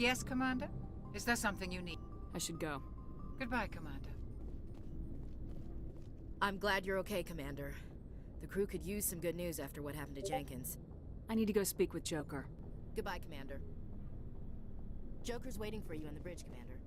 Yes, Commander? Is there something you need? I should go. Goodbye, Commander. I'm glad you're okay, Commander. The crew could use some good news after what happened to Jenkins. I need to go speak with Joker. Goodbye, Commander. Joker's waiting for you on the bridge, Commander.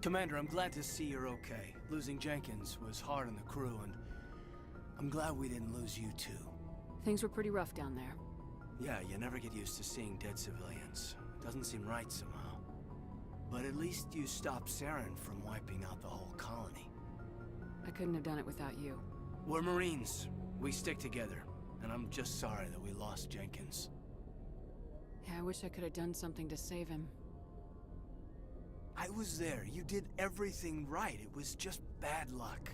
Commander, I'm glad to see you're okay. Losing Jenkins was hard on the crew, and I'm glad we didn't lose you too. Things were pretty rough down there. Yeah, you never get used to seeing dead civilians. Doesn't seem right somehow. But at least you stopped Saren from wiping out the whole colony. I couldn't have done it without you. We're Marines. We stick together. And I'm just sorry that we lost Jenkins. Yeah, I wish I could have done something to save him. I was there. You did everything right. It was just bad luck.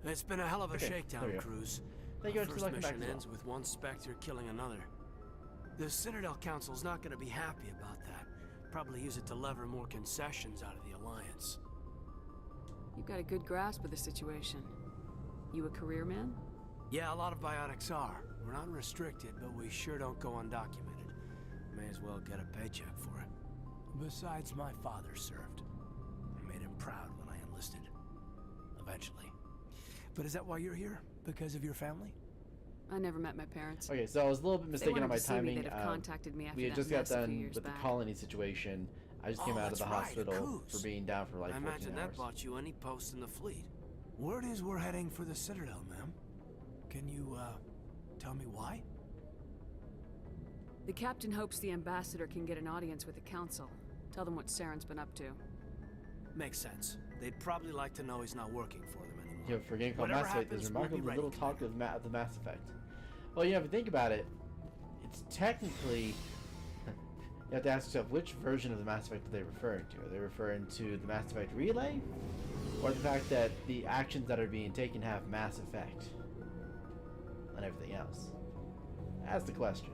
It's been a hell of a shakedown, Cruz. Thank you Our for first welcome back mission as well. ends with one Spectre killing another. The Citadel Council's not going to be happy about that. Probably use it to lever more concessions out of the Alliance. You've got a good grasp of the situation. You a career man? Yeah, a lot of biotics are. We're not restricted, but we sure don't go undocumented. May as well get a paycheck for it. Besides, my father served. I made him proud when I enlisted. Eventually. But is that why you're here? Because of your family? I never met my parents. Okay, so I was a little bit If they mistaken on wanted my to see me, timing. they'd have contacted me after We had that just got mess a few done years with the back. colony situation. I just came out of the that's right, hospital Cruz. for being down for like I 14 imagine that hours. bought you any post in the fleet. Word is we're heading for the Citadel, ma'am. Can you, tell me why? The captain hopes the ambassador can get an audience with the council. Tell them what Saren's been up to. Makes sense. They'd probably like to know he's not working for them anymore. You know, for a game called Whatever Mass Effect, there's happens, we'll be remarkably ready, little talk of the Mass Effect. Well, you know, if you think about it, it's technically... You have to ask yourself, which version of the Mass Effect are they referring to? Are they referring to the Mass Effect Relay? Or the fact that the actions that are being taken have Mass Effect on everything else? That's the question.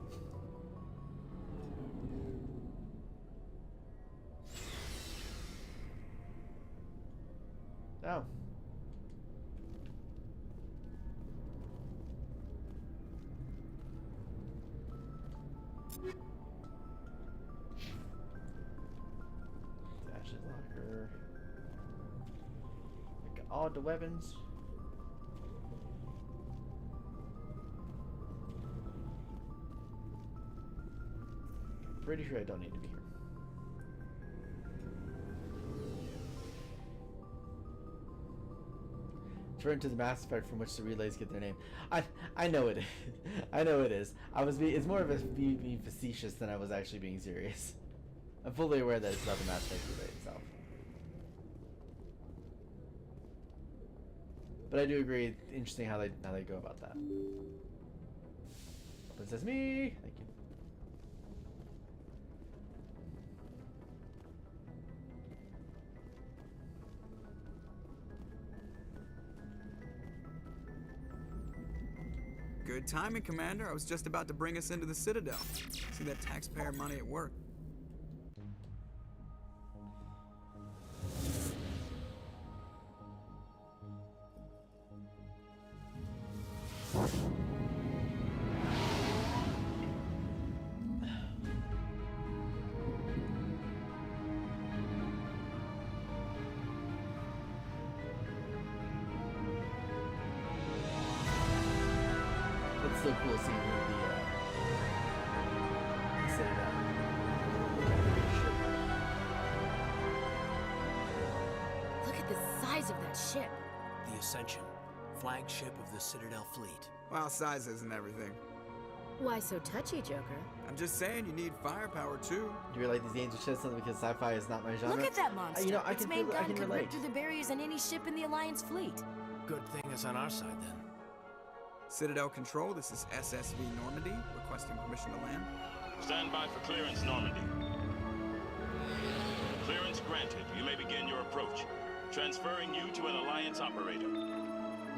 Oh. Ashes locker. Like all the weapons. Pretty sure I don't need to be here. Referring to the Mass Effect from which the relays get their name. I know it is. I know it is. It's more of a being facetious than I was actually being serious. I'm fully aware that it's about the Mass Effect relay itself. But I do agree, interesting how they go about that. Open sesame! Thank you. Good timing, Commander. I was just about to bring us into the Citadel. See that taxpayer money at work. It's so cool seeing the Citadel. Look at the size of that ship. The Ascension, flagship of the Citadel fleet. Well, size isn't everything. Why so touchy, Joker? I'm just saying you need firepower, too. Do you relate these games or shit something because sci-fi is not my genre? Look at that monster. You know, I its can main feel, I gun can could relate. rip through the barriers on any ship in the Alliance fleet. Good thing it's on our side then. Citadel Control, this is SSV Normandy, requesting permission to land. Stand by for clearance, Normandy. Clearance granted. You may begin your approach. Transferring you to an Alliance operator.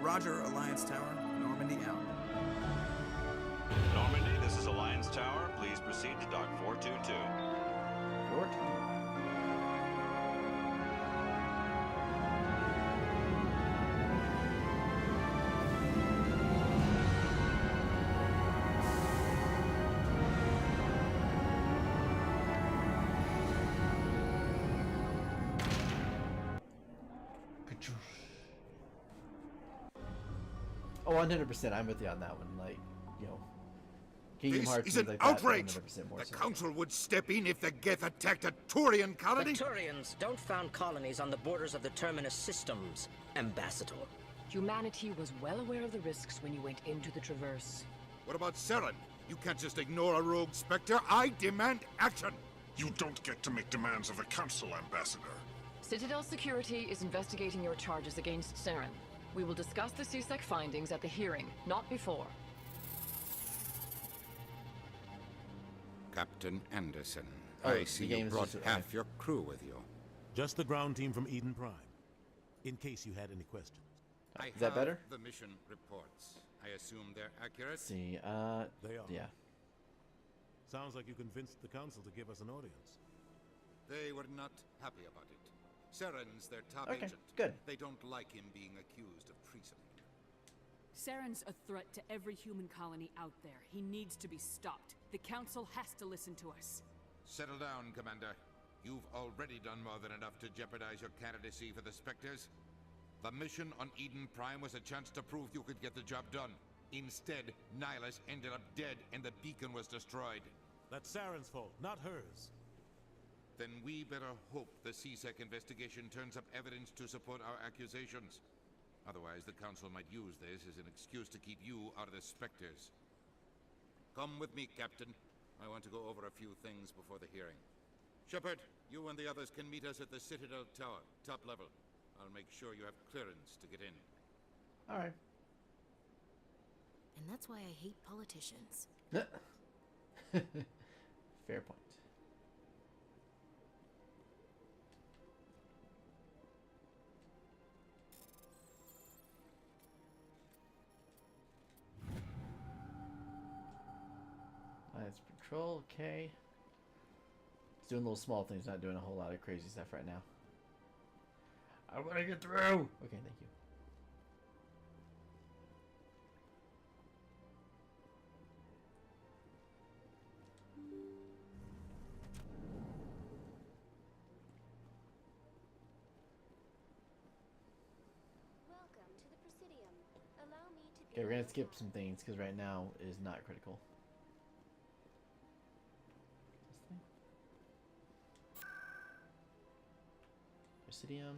Roger, Alliance Tower. Normandy out. Normandy, this is Alliance Tower. Please proceed to Dock 422. 422. Oh, 100%. I'm with you on that one. Like, you know, Kingdom This Hearts is things an like that, outrage! 100% more The so. Council would step in if the Geth attacked a Turian colony? The Turians don't found colonies on the borders of the Terminus systems, Ambassador. Humanity was well aware of the risks when you went into the Traverse. What about Saren? You can't just ignore a rogue Spectre. I demand action! You don't get to make demands of the Council, Ambassador. Citadel Security is investigating your charges against Saren. We will discuss the CSEC findings at the hearing, not before. Captain Anderson, Oh, I see the you game's brought just- half okay. your crew with you. Just the ground team from Eden Prime. In case you had any questions. I Is that have better? the mission reports. I assume they're accurate? Let's see, They are. yeah. Sounds like you convinced the council to give us an audience. They were not happy about it. Saren's their top Okay, agent. good. They don't like him being accused of treason. Saren's a threat to every human colony out there. He needs to be stopped. The Council has to listen to us. Settle down, Commander. You've already done more than enough to jeopardize your candidacy for the Spectres. The mission on Eden Prime was a chance to prove you could get the job done. Instead, Nihilus ended up dead and the beacon was destroyed. That's Saren's fault, not hers. Then we better hope the CSEC investigation turns up evidence to support our accusations. Otherwise, the Council might use this as an excuse to keep you out of the Spectres. Come with me, Captain. I want to go over a few things before the hearing. Shepard, you and the others can meet us at the Citadel Tower, top level. I'll make sure you have clearance to get in. Alright. And that's why I hate politicians. Fair point. That's patrol, okay. It's doing little small things, not doing a whole lot of crazy stuff right now. I want to get through! Okay, thank you. Welcome to the Presidium. Allow me to Okay, we're gonna skip some things because right now is not critical. This thing? Presidium.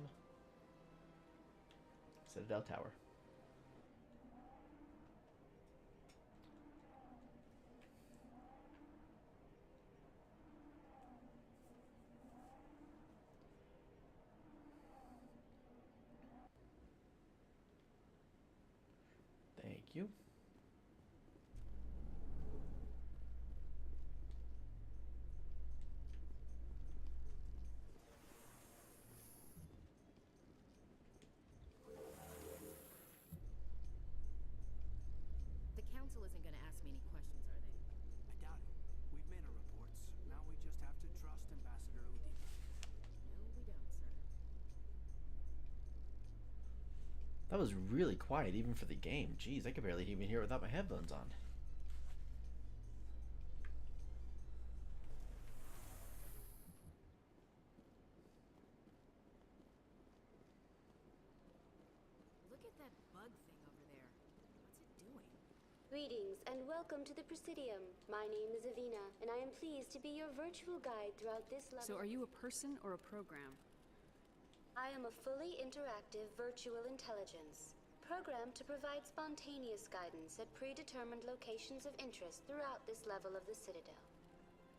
Citadel Tower. Thank you. The Council isn't going to ask me any questions, are they? I doubt it. We've made our reports. Now we just have to trust Ambassador Udine. No, we don't, sir. That was really quiet even for the game. Jeez, I could barely even hear it without my headphones on. Look at that bug thing over there. What's it doing? Greetings and welcome to the Presidium. My name is Avina, and I am pleased to be your virtual guide throughout this level. So are you a person or a program? I am a fully interactive virtual intelligence, programmed to provide spontaneous guidance at predetermined locations of interest throughout this level of the Citadel.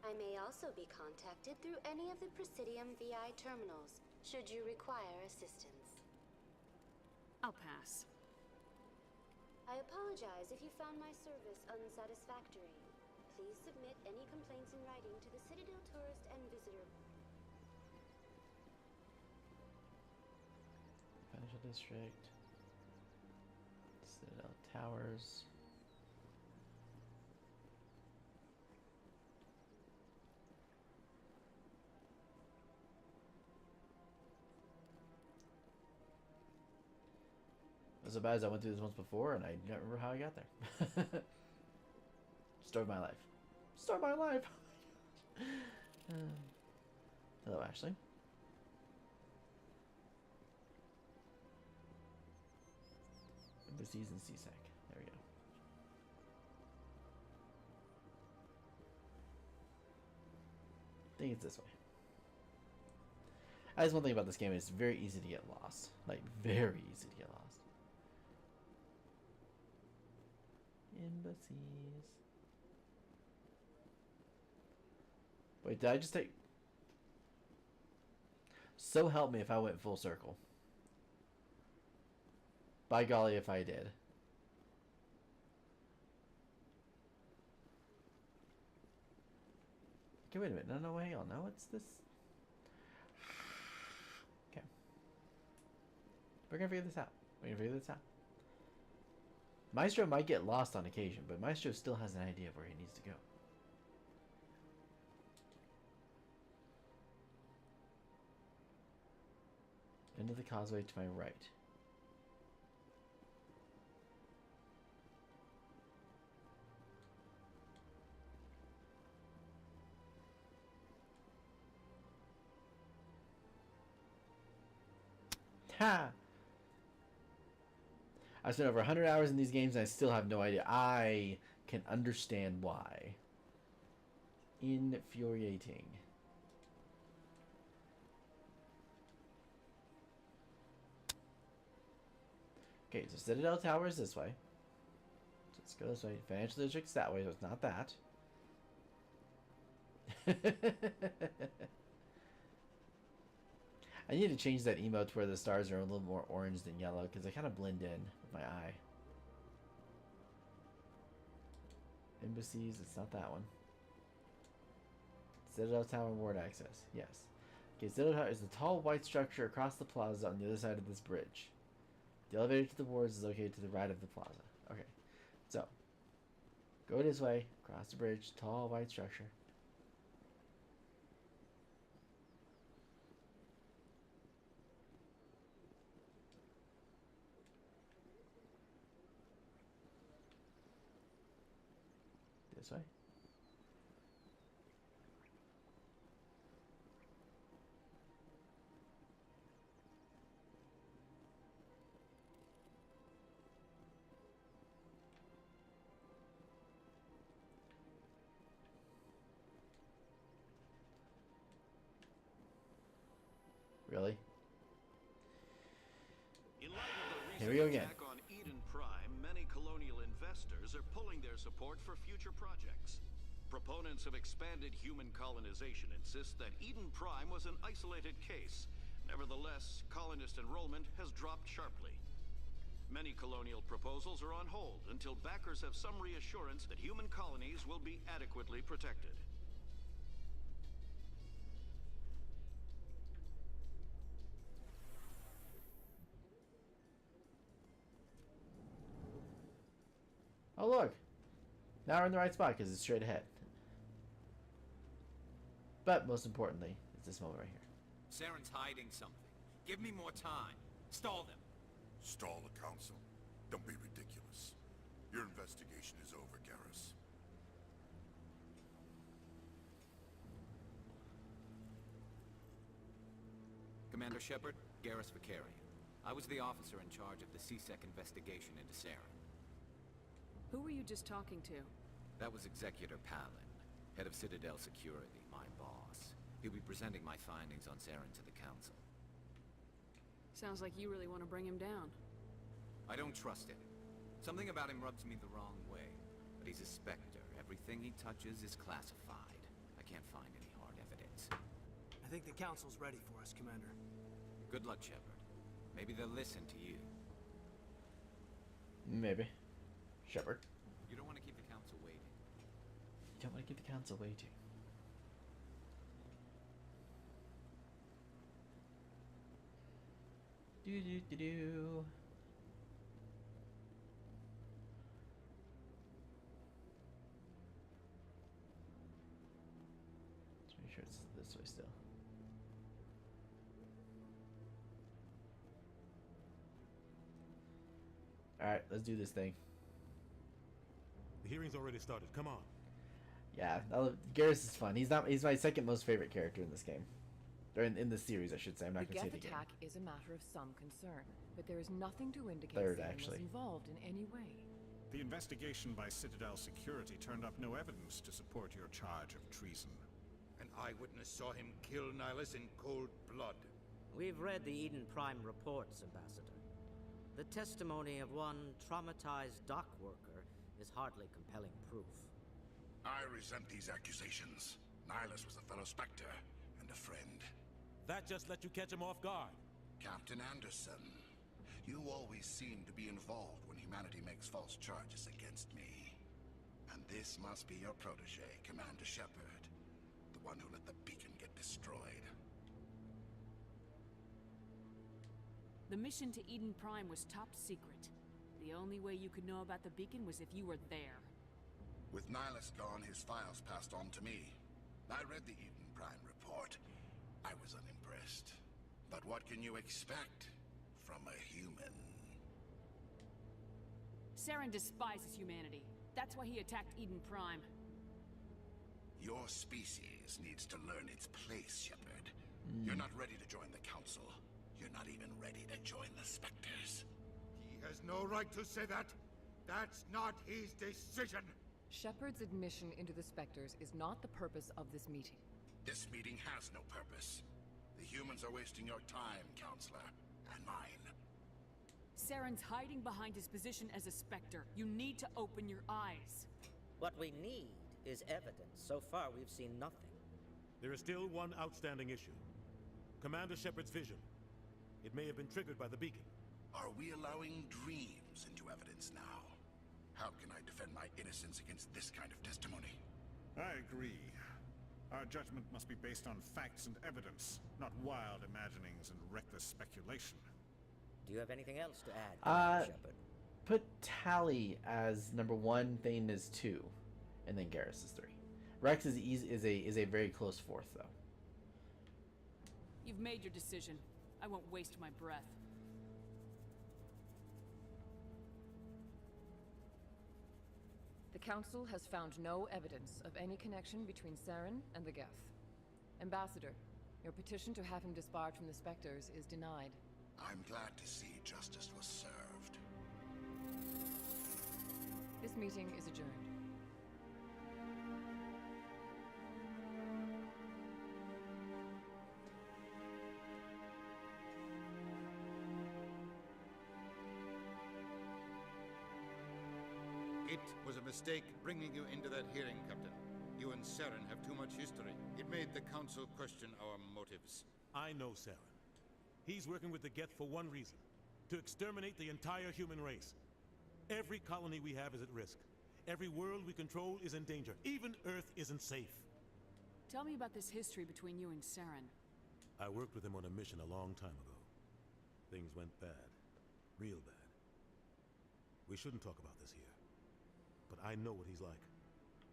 I may also be contacted through any of the Presidium VI terminals, should you require assistance. I'll pass. I apologize if you found my service unsatisfactory. Please submit any complaints in writing to the Citadel Tourist and Visitor. Financial District. Citadel Towers. As bad as I went through this once before, and I don't remember how I got there. Story of my life. Story of my life! Hello, Ashley. Embassies and CSEC. think it's this way. That's one thing about this game, it's very easy to get lost. Like, very easy to get lost. Embassies. Wait, did I just take... So help me if I went full circle. By golly, if I did. Okay, wait a minute. No, hang on. No, it's this. Okay. We're gonna figure this out. Maestro might get lost on occasion, but Maestro still has an idea of where he needs to go. Into the causeway to my right. Ha! I spent over 100 hours in these games and I still have no idea. I can understand why. Infuriating. Okay, so Citadel Tower is this way. So let's go this way. Financial District's that way, so it's not that. I need to change that emote to where the stars are a little more orange than yellow, because they kind of blend in with my eye. Embassies, it's not that one. Citadel Tower Ward access, yes. Okay, Citadel Tower is the tall white structure across the plaza on the other side of this bridge. The elevator to the wards is located to the right of the plaza. Okay, so go this way, cross the bridge, tall white structure. This way. Really? In light of the Here we go recent again. attack on Eden Prime, many colonial investors are pulling their support for future projects. Proponents of expanded human colonization insist that Eden Prime was an isolated case. Nevertheless, colonist enrollment has dropped sharply. Many colonial proposals are on hold until backers have some reassurance that human colonies will be adequately protected. Oh look! Now we're in the right spot because it's straight ahead. But most importantly, it's this moment right here. Saren's hiding something. Give me more time. Stall them. Stall the council? Don't be ridiculous. Your investigation is over, Garrus. Commander Shepard, Garrus Vicarian. I was the officer in charge of the CSEC investigation into Saren. Who were you just talking to? That was Executor Palin, head of Citadel Security, my boss. He'll be presenting my findings on Saren to the council. Sounds like you really want to bring him down. I don't trust him. Something about him rubs me the wrong way. But he's a Spectre. Everything he touches is classified. I can't find any hard evidence. I think the council's ready for us, Commander. Good luck, Shepard. Maybe they'll listen to you. Maybe. Shepard. You don't want to keep the council waiting. You don't want to keep the council waiting. Do. Let's make sure it's this way still. Alright, let's do this thing. The hearing's already started. Come on. Yeah, Garrus is fun. He's my second most favorite character in this game. Or in this series, I should say. I'm not The going to say Geth the game. attack is a matter of some concern, but there is nothing to indicate Third, Saren actually. was involved in any way. The investigation by Citadel Security turned up no evidence to support your charge of treason. An eyewitness saw him kill Nihilus in cold blood. We've read the Eden Prime reports, Ambassador. The testimony of one traumatized dock worker is hardly compelling proof. I resent these accusations. Nihilus was a fellow Spectre and a friend. That just let you catch him off guard. Captain Anderson, you always seem to be involved when humanity makes false charges against me. And this must be your protege, Commander Shepard, the one who let the beacon get destroyed. The mission to Eden Prime was top secret. The only way you could know about the beacon was if you were there. With Nihilus gone, his files passed on to me. I read the Eden Prime report. I was unimpressed. But what can you expect from a human? Saren despises humanity. That's why he attacked Eden Prime. Your species needs to learn its place, Shepard. You're not ready to join the Council. You're not even ready to join the Spectres. He has no right to say that. That's not his decision. Shepard's admission into the Spectres is not the purpose of this meeting. This meeting has no purpose. The humans are wasting your time, Counselor, and mine. Saren's hiding behind his position as a Spectre. You need to open your eyes. What we need is evidence. So far, we've seen nothing. There is still one outstanding issue. Commander Shepard's vision. It may have been triggered by the beacon. Are we allowing dreams into evidence now? How can I defend my innocence against this kind of testimony? I agree. Our judgment must be based on facts and evidence, not wild imaginings and reckless speculation. Do you have anything else to add, Shepard? Put Tally as number 1, Thane is 2, and then Garrus is 3. Rex is a very close 4th, though. You've made your decision. I won't waste my breath. The Council has found no evidence of any connection between Saren and the Geth. Ambassador, your petition to have him disbarred from the Spectres is denied. I'm glad to see justice was served. This meeting is adjourned. It was a mistake bringing you into that hearing, Captain. You and Saren have too much history. It made the Council question our motives. I know Saren. He's working with the Geth for one reason. To exterminate the entire human race. Every colony we have is at risk. Every world we control is in danger. Even Earth isn't safe. Tell me about this history between you and Saren. I worked with him on a mission a long time ago. Things went bad. Real bad. We shouldn't talk about this here. But I know what he's like.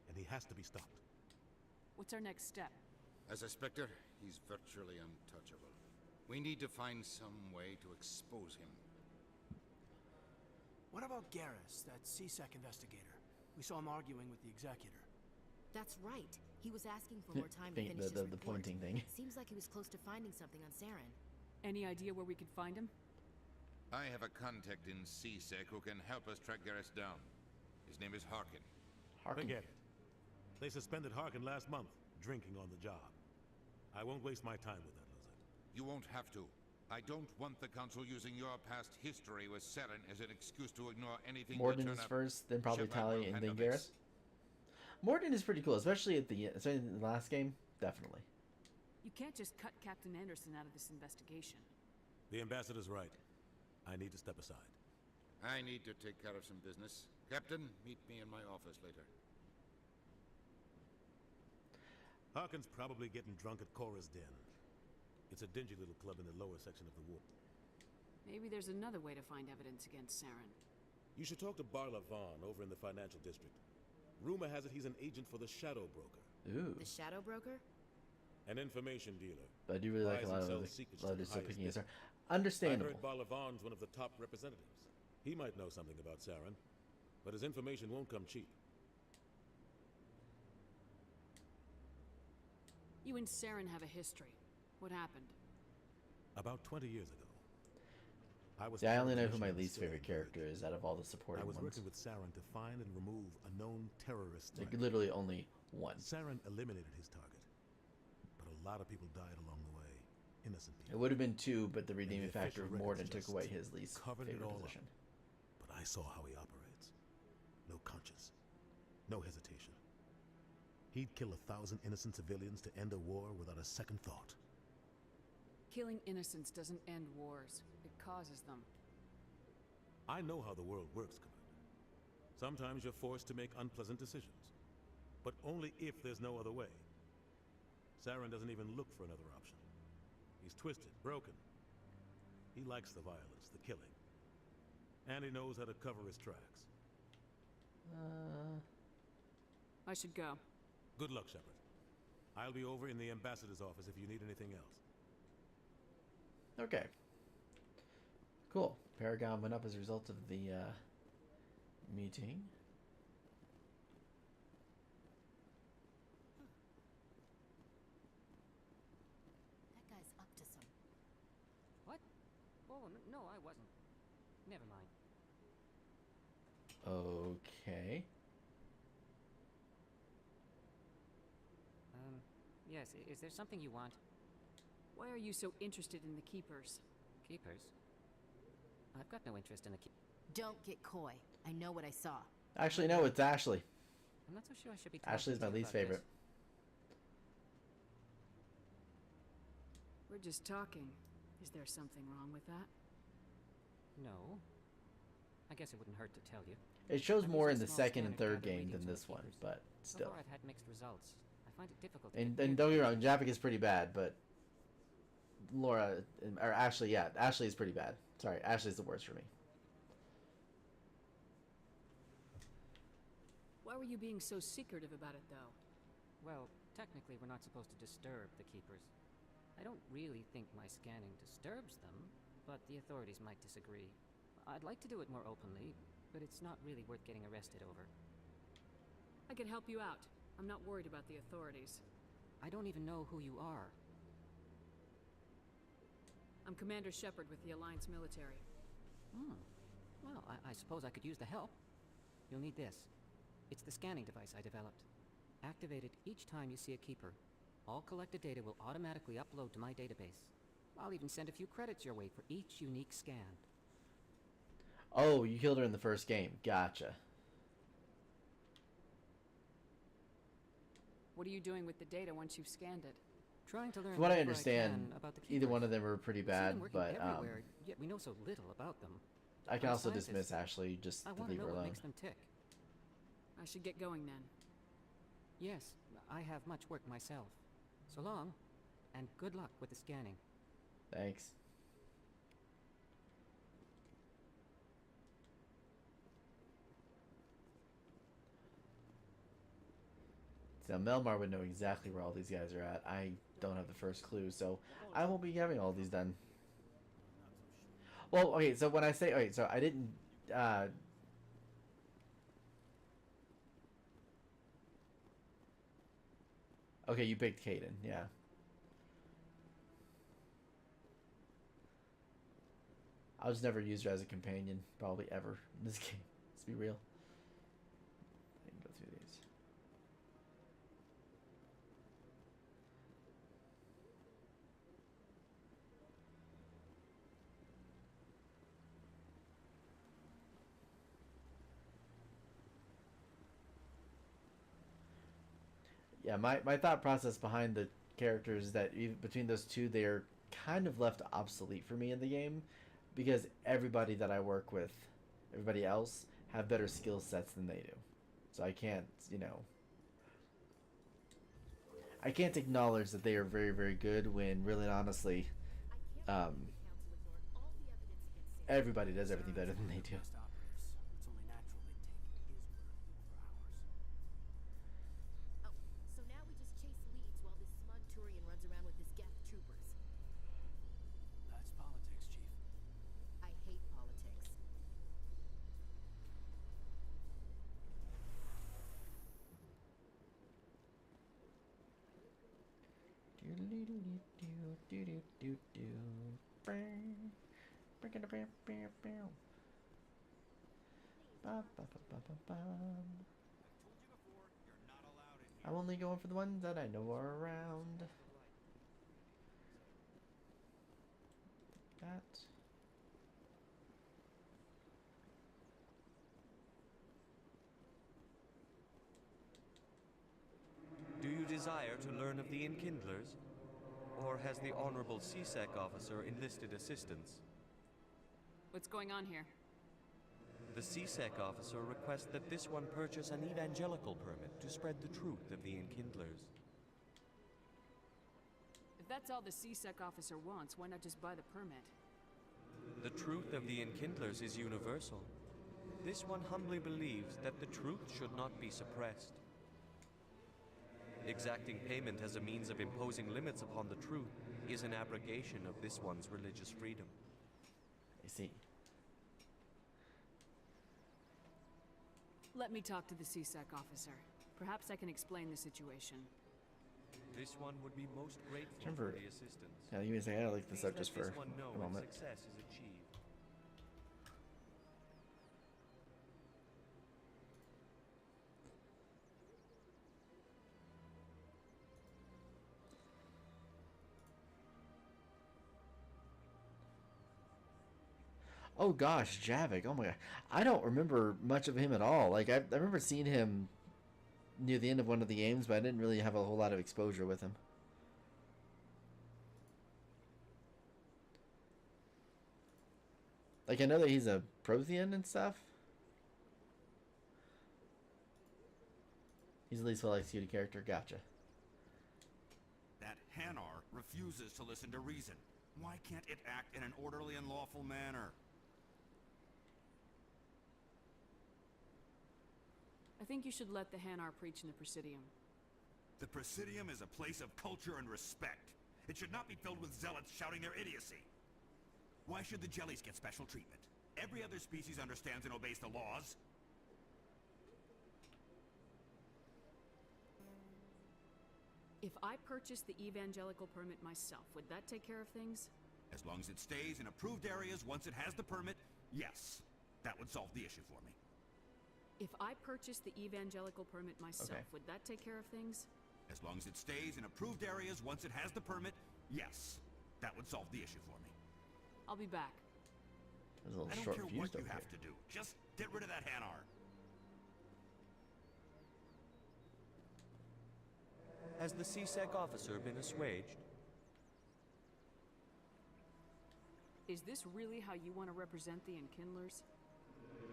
And he has to be stopped. What's our next step? As a Spectre, he's virtually untouchable. We need to find some way to expose him. What about Garrus, that CSEC investigator? We saw him arguing with the Executor. That's right. He was asking for more time to finish his report. The pointing thing. Seems like he was close to finding something on Saren. Any idea where we could find him? I have a contact in CSEC who can help us track Garrus down. His name is Harkin. Forget it. They suspended Harkin last month, drinking on the job. I won't waste my time with that lizard. You won't have to. I don't want the Council using your past history with Saren as an excuse to ignore anything. Morden is first, then probably Tally, and then Garrus. Morden is pretty cool, especially in the last game. Definitely. You can't just cut Captain Anderson out of this investigation. The Ambassador's right. I need to step aside. I need to take care of some business. Captain, meet me in my office later. Harkin's probably getting drunk at Cora's Den. It's a dingy little club in the lower section of the warp. Maybe there's another way to find evidence against Saren. You should talk to Barla Vaughn over in the financial district. Rumor has it he's an agent for the Shadow Broker. Ooh. The Shadow Broker? An information dealer. But I do really like a lot of this stuff picking his. Understandable. I heard Barla Vaughn's one of the top representatives. He might know something about Saren, but his information won't come cheap. You and Saren have a history. What happened? About 20 years ago. I only know who my least favorite character is out of all the supporting ones. I was working with Saren to find and remove a known terrorist threat. Like literally only one. Saren eliminated his target. lot of people died along the way. Innocent people. It would have been 2, but the redeeming the factor of official Morden records took away just his least covered it favorite all position. But I saw how he operates. No conscience. No hesitation. He'd kill 1,000 innocent civilians to end a war without a second thought. Killing innocents doesn't end wars. It causes them. I know how the world works, Commander. Sometimes you're forced to make unpleasant decisions. But only if there's no other way. Saren doesn't even look for another option. He's twisted, broken. He likes the violence, the killing. And he knows how to cover his tracks. I should go. Good luck, Shepard. I'll be over in the ambassador's office if you need anything else. Okay. Cool. Paragon went up as a result of the meeting. That guy's up to some... What? Oh, no, I wasn't. Never mind. Okay. Yes, is there something you want? Why are you so interested in the Keepers? Keepers? I've got no interest in the Don't get coy. I know what I saw. Actually, no, it's Ashley. I'm not so sure I should be talking Ashley's my to you least about favorite. this. We're just talking. Is there something wrong with that? No. I guess it wouldn't hurt to tell you. It shows I've more used in a the small second and scanner to third gather game than readings on this the one, Keepers. but So still. far I've had mixed results. I find it difficult to And get don't get me wrong, Javik is pretty bad, but Laura, or Ashley, yeah, Ashley is pretty bad. Sorry, Ashley's the worst for me. Why were you being so secretive about it, though? Well, technically we're not supposed to disturb the Keepers. I don't really think my scanning disturbs them, but the authorities might disagree. I'd like to do it more openly, but it's not really worth getting arrested over. I can help you out. I'm not worried about the authorities. I don't even know who you are. I'm Commander Shepard with the Alliance military. Well, I suppose I could use the help. You'll need this. It's the scanning device I developed. Activate it each time you see a Keeper. All collected data will automatically upload to my database. I'll even send a few credits your way for each unique scan. Oh, you killed her in the first game. Gotcha. What are you doing with the data once you've scanned it? Trying to learn From what I whatever understand, can about the either Keepers. one of them were pretty We see bad, them working but everywhere, yet we know so little about them. I can I'm a also scientist. dismiss Ashley just I to want to leave know her what alone. makes them tick. I should get going then. Yes, I have much work myself. So long, and good luck with the scanning. Thanks. Now, Melmar would know exactly where all these guys are at. I don't have the first clue, so I won't be having all these done. Well, okay, so when I say... Okay, so I didn't... Okay, you picked Caden, yeah. I'll just never use her as a companion, probably ever, in this game. Let's be real. I can go through these. Yeah, my thought process behind the characters is that between those two, they're kind of left obsolete for me in the game, because everybody that I work with, everybody else, have better skill sets than they do. So I can't, you know, I can't acknowledge that they are very, very good when really and honestly, everybody does everything better than they do. So now we just chase leads while this smug Turian runs around with his Geth troopers. That's politics, Chief. I hate politics. I'm only going for the ones that I know are around. that. Do you desire to learn of the Enkindlers? Or has the Honorable CSEC officer enlisted assistance? What's going on here? The CSEC officer requests that this one purchase an evangelical permit to spread the truth of the Enkindlers. If that's all the CSEC officer wants, why not just buy the permit? The truth of the Enkindlers is universal. This one humbly believes that the truth should not be suppressed. Exacting payment as a means of imposing limits upon the truth is an abrogation of this one's religious freedom. I see. Let me talk to the CSEC officer. Perhaps I can explain the situation. This one would be most grateful Remember, for the assistance. yeah, you may say I gotta look this up Please just let for this one know a moment. if success is achieved. Oh gosh, Javik. Oh my god. I don't remember much of him at all. Like, I remember seeing him near the end of one of the games, but I didn't really have a whole lot of exposure with him. Like, I know that he's a Prothean and stuff. He's at least well executed character. Gotcha. That Hanar refuses to listen to reason. Why can't it act in an orderly and lawful manner? I think you should let the Hanar preach in the Presidium. The Presidium is a place of culture and respect. It should not be filled with zealots shouting their idiocy. Why should the jellies get special treatment? Every other species understands and obeys the laws. If I purchased the evangelical permit myself, would that take care of things? As long as it stays in approved areas once it has the permit, yes. That would solve the issue for me. If I purchased the evangelical permit myself, Okay. would that take care of things? As long as it stays in approved areas once it has the permit, yes. That would solve the issue for me. I'll be back. There's a little I don't short care fuse what you over have here. to do. Just get rid of that Hanar. Has the CSEC officer been assuaged? Is this really how you want to represent the Enkindlers?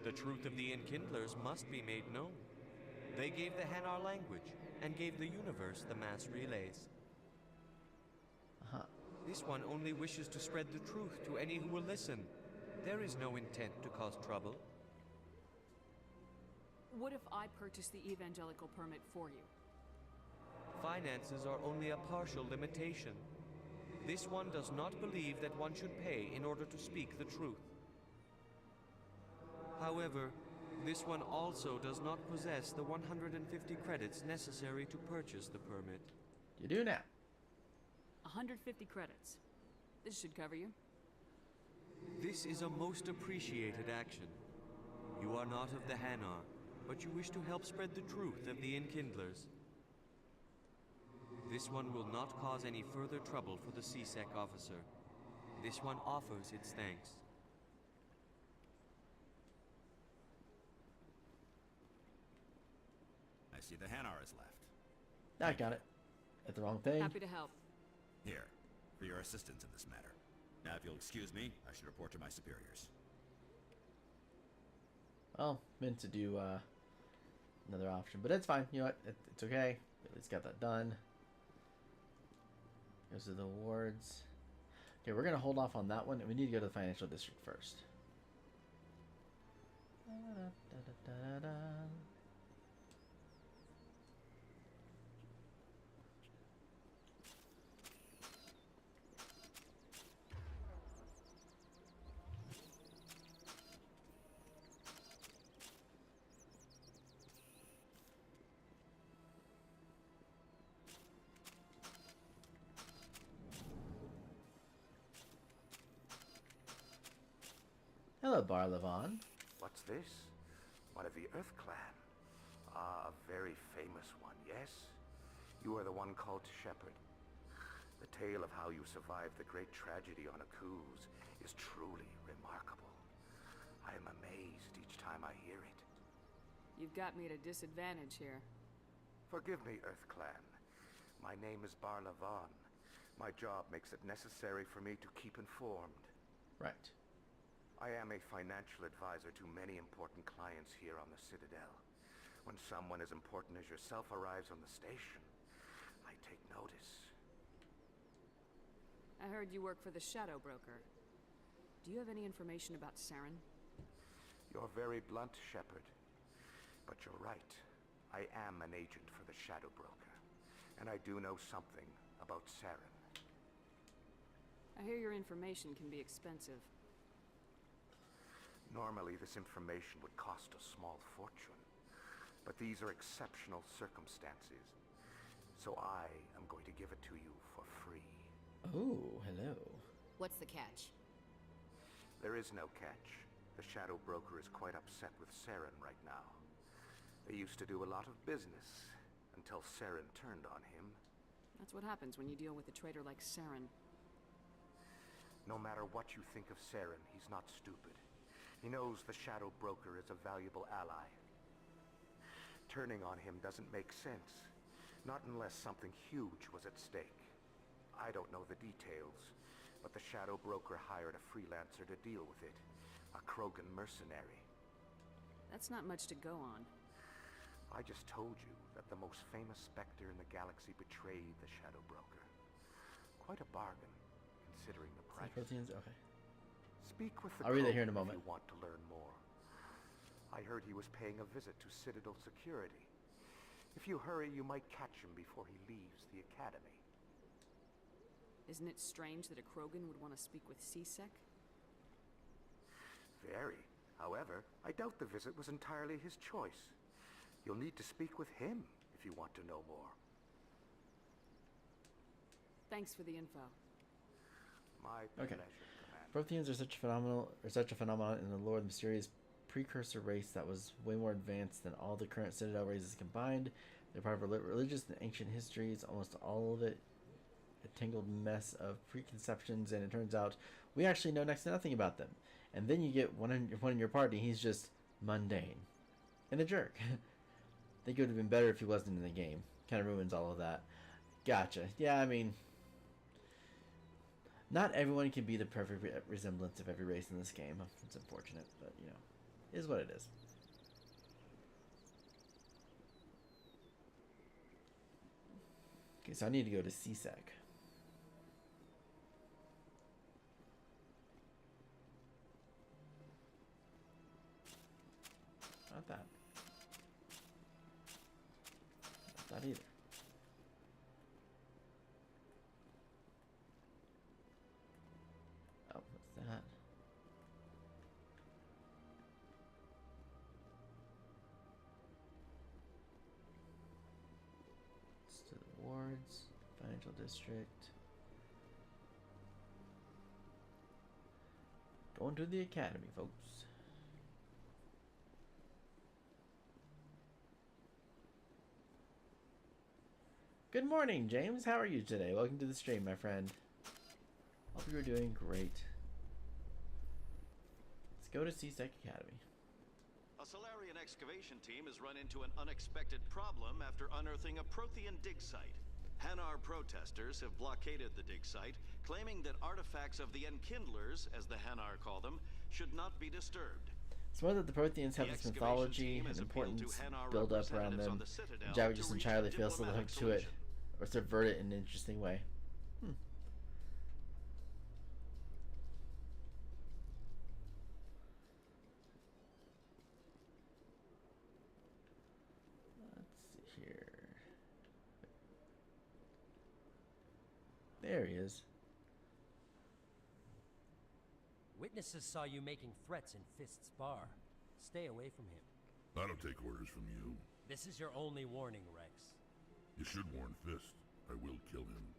The truth of the Enkindlers must be made known. They gave the Hanar language, and gave the universe the mass relays. This one only wishes to spread the truth to any who will listen. There is no intent to cause trouble. What if I purchase the evangelical permit for you? Finances are only a partial limitation. This one does not believe that one should pay in order to speak the truth. However, this one also does not possess the 150 credits necessary to purchase the permit. You do now. 150 credits. This should cover you. This is a most appreciated action. You are not of the Hanar, but you wish to help spread the truth of the Enkindlers. This one will not cause any further trouble for the CSEC officer. This one offers its thanks. I see the Hanar is left. I got it. At the wrong thing. Happy to help. Here, for your assistance in this matter. Now, if you'll excuse me, I should report to my superiors. Well, meant to do another option, but it's fine. You know what? It's okay. At least got that done. Goes to the awards. Okay, we're gonna hold off on that one, and we need to go to the financial district first. Hello, Barlavan. What's this? One of the Earth Clan. Ah, a very famous one, yes? You are the one called Shepherd. The tale of how you survived the great tragedy on Akuz is truly remarkable. I am amazed each time I hear it. You've got me at a disadvantage here. Forgive me, Earth Clan. My name is Barla Vaughn. My job makes it necessary for me to keep informed. Right. I am a financial advisor to many important clients here on the Citadel. When someone as important as yourself arrives on the station, I take notice. I heard you work for the Shadow Broker. Do you have any information about Saren? You're very blunt, Shepard. But you're right. I am an agent for the Shadow Broker. And I do know something about Saren. I hear your information can be expensive. Normally, this information would cost a small fortune. But these are exceptional circumstances. So I am going to give it to you for free. Oh, hello. What's the catch? There is no catch. The Shadow Broker is quite upset with Saren right now. They used to do a lot of business until Saren turned on him. That's what happens when you deal with a traitor like Saren. No matter what you think of Saren, he's not stupid. He knows the Shadow Broker is a valuable ally. Turning on him doesn't make sense. Not unless something huge was at stake. I don't know the details, but the Shadow Broker hired a freelancer to deal with it. A Krogan mercenary. That's not much to go on. I just told you that the most famous Spectre in the galaxy betrayed the Shadow Broker. Quite a bargain, considering the price. Proteins? Okay. Speak with the I'll read it here in a Krogan moment. if you want to learn more. I heard he was paying a visit to Citadel security. If you hurry, you might catch him before he leaves the Academy. Isn't it strange that a Krogan would want to speak with C-Sec? Very. However, I doubt the visit was entirely his choice. You'll need to speak with him if you want to know more. Thanks for the info. My Okay. pleasure, Commander. Protheans are such a phenomenon in the lore of the mysterious precursor race that was way more advanced than all the current Citadel races combined. They're part of religious and ancient histories, almost all of it a tangled mess of preconceptions, and it turns out we actually know next to nothing about them. And then you get one in your party, he's just mundane and a jerk. I think it would have been better if he wasn't in the game. Kind of ruins all of that. Gotcha. Yeah, I mean, not everyone can be the perfect resemblance of every race in this game. It's unfortunate, but you know, it is what it is. Okay, so I need to go to C-Sec. Not that. Not that either. Oh, what's that? It's to the wards, financial district. Going to the academy, folks. Good morning, James. How are you today? Welcome to the stream, my friend. Hope you're doing great. Let's go to C-Sec Academy. A Solarian excavation team has run into an unexpected problem after unearthing a Prothean dig site. Hanar protesters have blockaded the dig site, claiming that artifacts of the Enkindlers, as the Hanar call them, should not be disturbed. It's more that the Protheans have this mythology and importance build up around them. Java just entirely fails to live up to it or subvert it in an interesting way. Let's see here. There he is. Witnesses saw you making threats in Fist's bar. Stay away from him. I don't take orders from you. This is your only warning, Rex. You should warn Fist. I will kill him.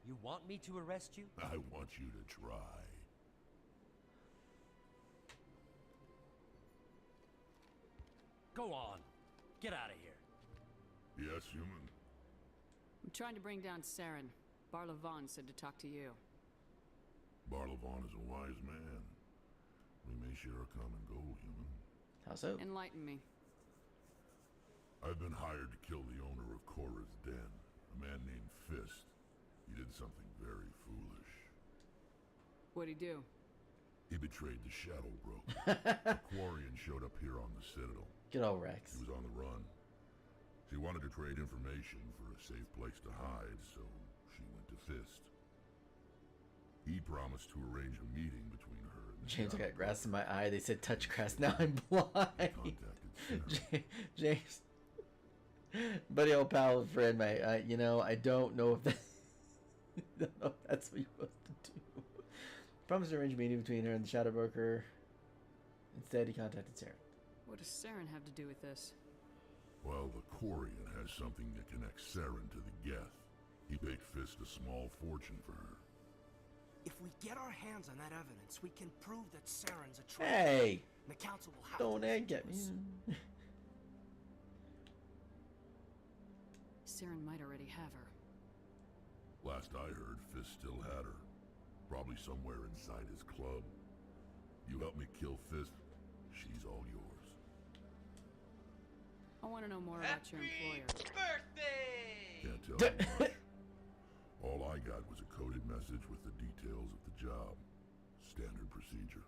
You want me to arrest you? I want you to try. Go on. Get out of here. Yes, human. I'm trying to bring down Saren. Barlavon said to talk to you. Barlavon is a wise man. We may share a common goal, human. How so? Enlighten me. I've been hired to kill the owner of Korra's Den, a man named Fist. He did something very foolish. What'd he do? He betrayed the Shadow Broker. A Quarian showed up here on the Citadel. Good old Rex. He was on the run. She wanted to trade information for a safe place to hide, so she went to Fist. He promised to arrange a meeting between her and the James, I Shadow got grass in my eye. They said touch grass. Now I'm blind. James. Buddy, old pal, friend, mate. You know, I don't know if that... I don't know if that's what you're supposed to do. Promised to arrange a meeting between her and the Shadow Broker. Instead, he contacted Saren. What does Saren have to do with this? Well, the Quarian has something that connects Saren to the Geth. He paid Fist a small fortune for her. If we get our hands on that evidence, we can prove that Saren's a traitor. Hey! The council will have Don't to egg at me. Saren might already have her. Last I heard, Fist still had her. Probably somewhere inside his club. You help me kill Fist, she's all yours. I want to know more about your employer. Can't tell you much. All I got was a coded message with the details of the job. Standard procedure.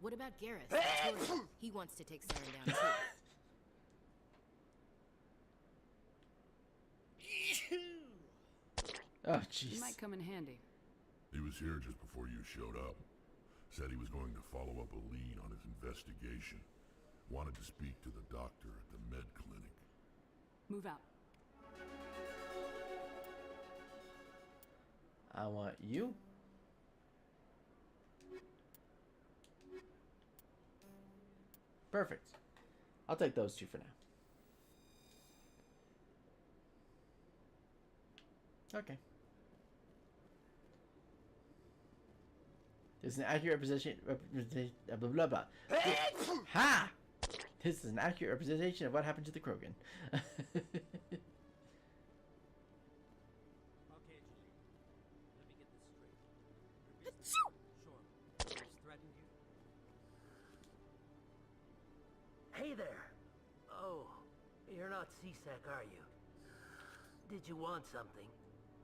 What about Gareth? I told you, he wants to take Saren down too. Oh, He jeez. might come in handy. He was here just before you showed up. Said he was going to follow up a lead on his investigation. Wanted to speak to the doctor at the med clinic. Move out. I want you. Perfect. I'll take those two for now. Okay. This is an accurate representation. Blah blah blah. Ha! This is an accurate representation of what happened to the Krogan. Okay, Julie. Let me get this straight. Sure. He's threatened you? Hey there. Oh, you're not CSEC, are you? Did you want something?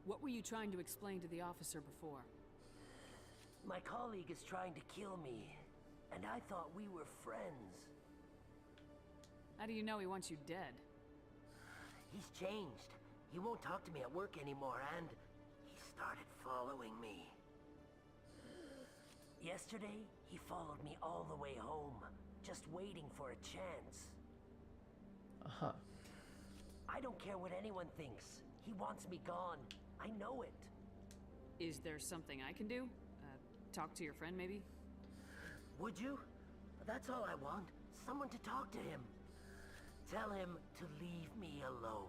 What were you trying to explain to the officer before? My colleague is trying to kill me, and I thought we were friends. How do you know he wants you dead? He's changed. He won't talk to me at work anymore, and he started following me. Yesterday, he followed me all the way home, just waiting for a chance. Uh-huh. I don't care what anyone thinks. He wants me gone. I know it. Is there something I can do? Talk to your friend, maybe? Would you? That's all I want. Someone to talk to him. Tell him to leave me alone.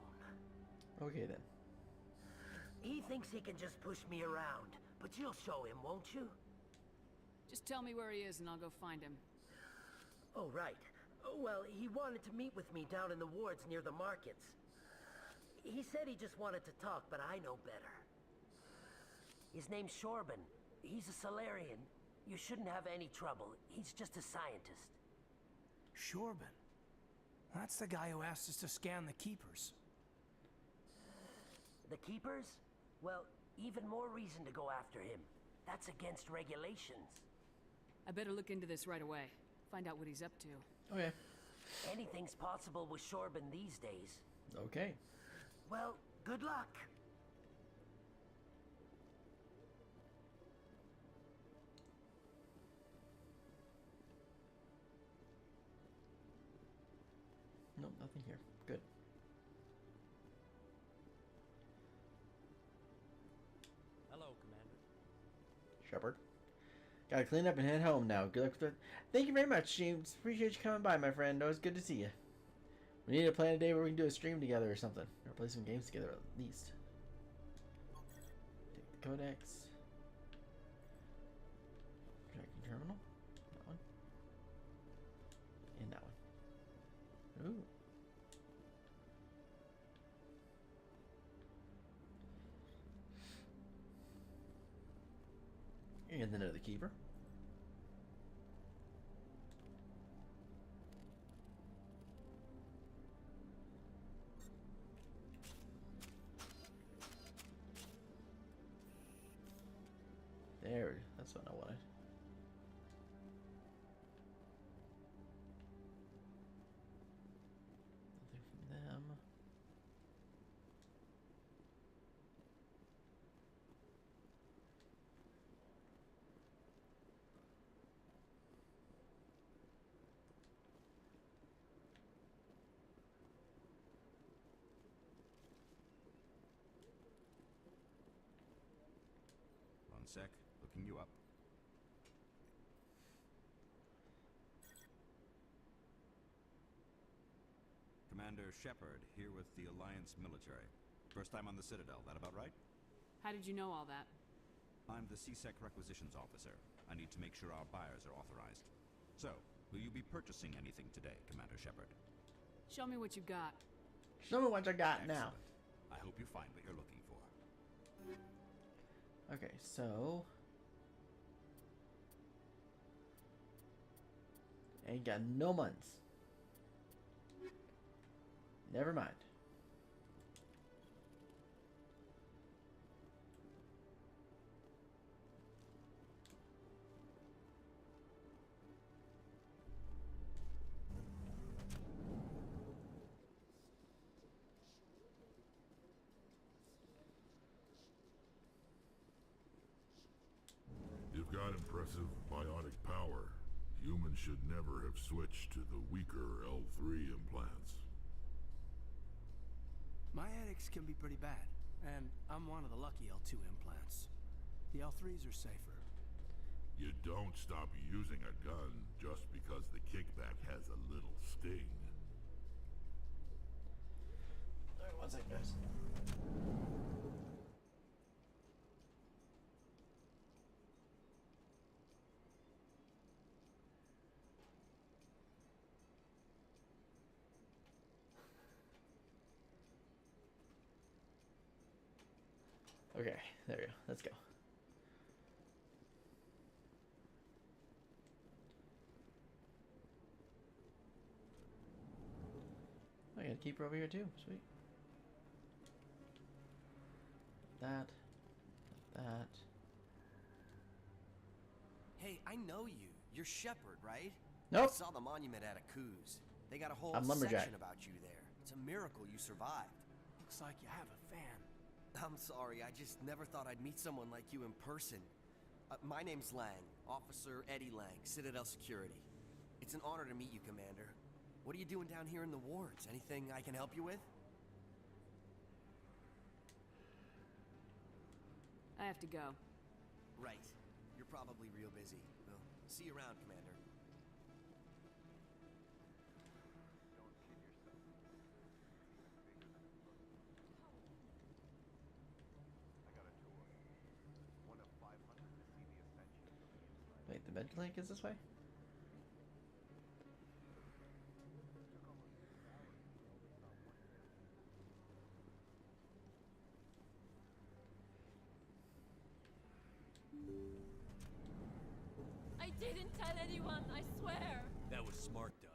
Okay then. He thinks he can just push me around, but you'll show him, won't you? Just tell me where he is and I'll go find him. Oh, right. Well, he wanted to meet with me down in the wards near the markets. He said he just wanted to talk, but I know better. His name's Shorban. He's a Solarian. You shouldn't have any trouble. He's just a scientist. Shorban. That's the guy who asked us to scan the Keepers. The Keepers? Well, even more reason to go after him. That's against regulations. I better look into this right away. Find out what he's up to. Okay. Anything's possible with Shorban these days. Okay. Well, good luck. Nope, nothing here. Good. Hello, Commander. Shepard. Gotta clean up and head home now. Good luck with it. Thank you very much, James. Appreciate you coming by, my friend. Always good to see you. We need to plan a day where we can do a stream together or something. Or play some games together at least. Take the codex. Tracking terminal. That one. And that one. Ooh. And then another keeper. There, that's what I wanted. Nothing from them. One sec, looking you up. Commander Shepard, here with the Alliance military. First time on the Citadel, that about right? How did you know all that? I'm the CSEC requisitions officer. I need to make sure our buyers are authorized. So, will you be purchasing anything today, Commander Shepard? Show me what you got. Show me what you got now. I hope you find what you're looking for. Okay, so ain't got no months. Never mind. You've got impressive bionic power. Humans should never have switched to the weaker L3 implants. My headaches can be pretty bad, and I'm one of the lucky L2 implants. The L3s are safer. You don't stop using a gun just because the kickback has a little sting. Alright, one second, guys. Okay, there we go. Let's go. I got a keeper over here too. Sweet. That. That. Hey, I know you. You're Shepard, right? Nope. I saw the monument at Akuz. They got a whole I'm Lumberjack. section about you there. It's a miracle you survived. Looks like you have a fan. I'm sorry, I just never thought I'd meet someone like you in person. My name's Lang, Officer Eddie Lang, Citadel Security. It's an honor to meet you, Commander. What are you doing down here in the wards? Anything I can help you with? I have to go. Right. You're probably real busy. Well, see you around, Commander. Wait, the med clinic is this way? I didn't tell anyone, I swear. That was smart, Doc.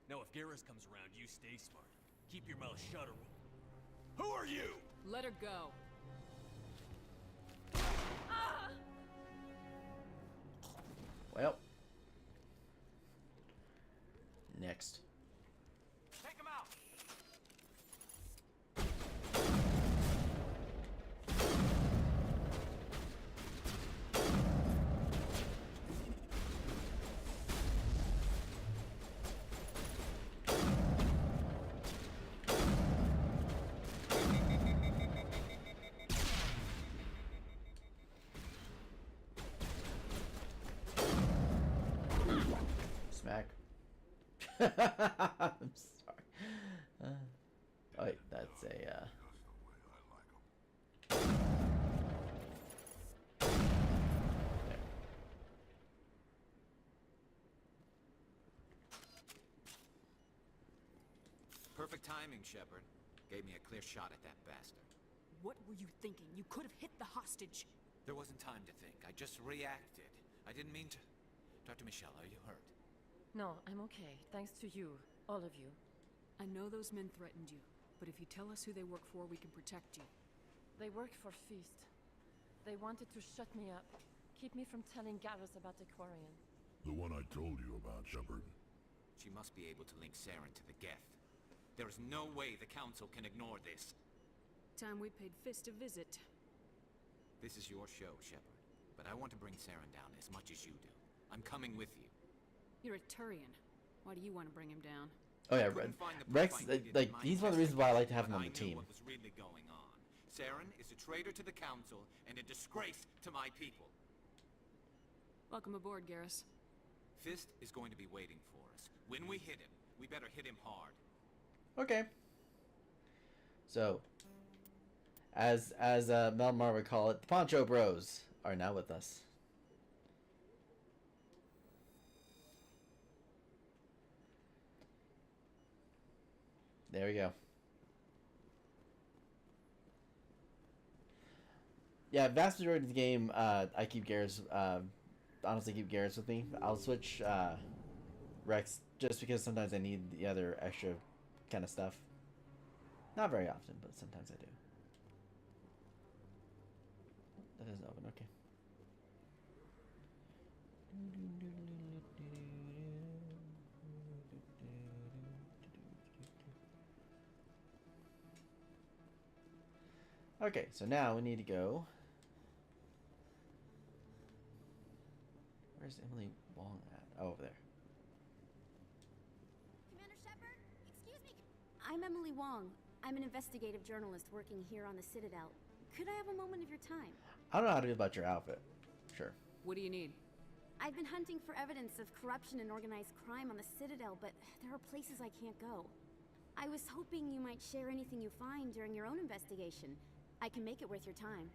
Now if Garrus comes around, you stay smart. Keep your mouth shut or we'll... Who are you? Let her go. Ah! Well. Next. Take him out! Smack. I'm sorry. Oh wait, that's a there. Perfect timing, Shepard. Gave me a clear shot at that bastard. What were you thinking? You could have hit the hostage. There wasn't time to think. I just reacted. I didn't mean to... Dr. Michelle, are you hurt? No, I'm okay. Thanks to you. All of you. I know those men threatened you, but if you tell us who they work for, we can protect you. They work for Feast. They wanted to shut me up. Keep me from telling Garrus about the Quarian. The one I told you about, Shepard. She must be able to link Saren to the Geth. There is no way the Council can ignore this. Time we paid Fist a visit. This is your show, Shepard. But I want to bring Saren down as much as you do. I'm coming with you. You're a Turian. Why do you want to bring him down? Oh yeah, Rex, like, he's one of the reasons why I like to have him on the team. What was really going on. Saren is a traitor to the Council and a disgrace to my people. Welcome aboard, Garrus. Fist is going to be waiting for us. When we hit him, we better hit him hard. Okay. So, as Melmar would call it, the Poncho Bros are now with us. There we go. Yeah, vast majority of the game, I keep Garrus, honestly keep Garrus with me. I'll switch Rex just because sometimes I need the other extra kind of stuff. Not very often, but sometimes I do. That doesn't open, okay. Okay, so now we need to go. Where's Emily Wong at? Oh, over there. Commander Shepard? Excuse me. I'm Emily Wong. I'm an investigative journalist working here on the Citadel. Could I have a moment of your time? I don't know how to feel about your outfit. Sure. What do you need? I've been hunting for evidence of corruption and organized crime on the Citadel, but there are places I can't go. I was hoping you might share anything you find during your own investigation. I can make it worth your time.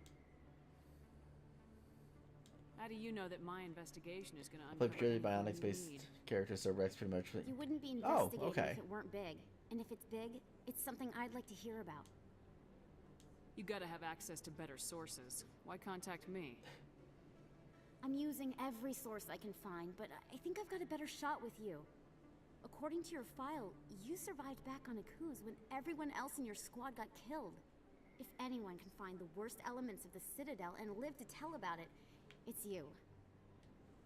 How do you know that my investigation is going to Play uncover purely anything you Bionics-based need? characters, so Rex pretty much. You wouldn't be Oh, investigating okay. if it weren't big. And if it's big, it's something I'd like to hear about. You gotta have access to better sources. Why contact me? I'm using every source I can find, but I think I've got a better shot with you. According to your file, you survived back on Akuz when everyone else in your squad got killed. If anyone can find the worst elements of the Citadel and live to tell about it, it's you.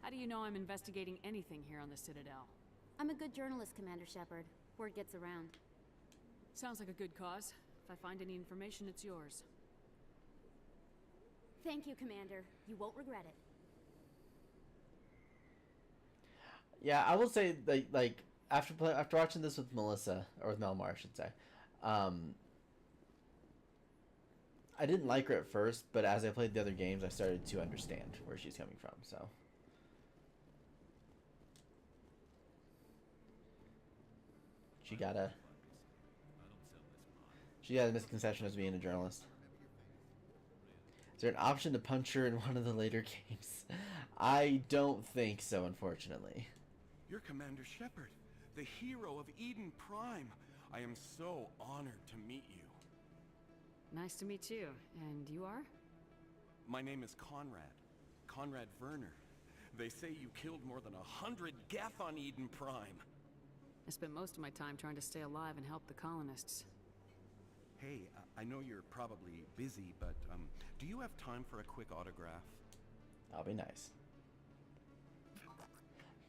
How do you know I'm investigating anything here on the Citadel? I'm a good journalist, Commander Shepard. Word gets around. Sounds like a good cause. If I find any information, it's yours. Thank you, Commander. You won't regret it. Yeah, I will say like after watching this with Melissa, or with Melmar, I should say, I didn't like her at first, but as I played the other games, I started to understand where she's coming from. So. She got a misconception as being a journalist. Is there an option to punch her in one of the later games? I don't think so, unfortunately. You're Commander Shepard, the hero of Eden Prime. I am so honored to meet you. Nice to meet you. And you are? My name is Conrad Werner. They say you killed more than 100 Geth on Eden Prime. I spent most of my time trying to stay alive and help the colonists. Hey, I know you're probably busy, but do you have time for a quick autograph? That'll be nice.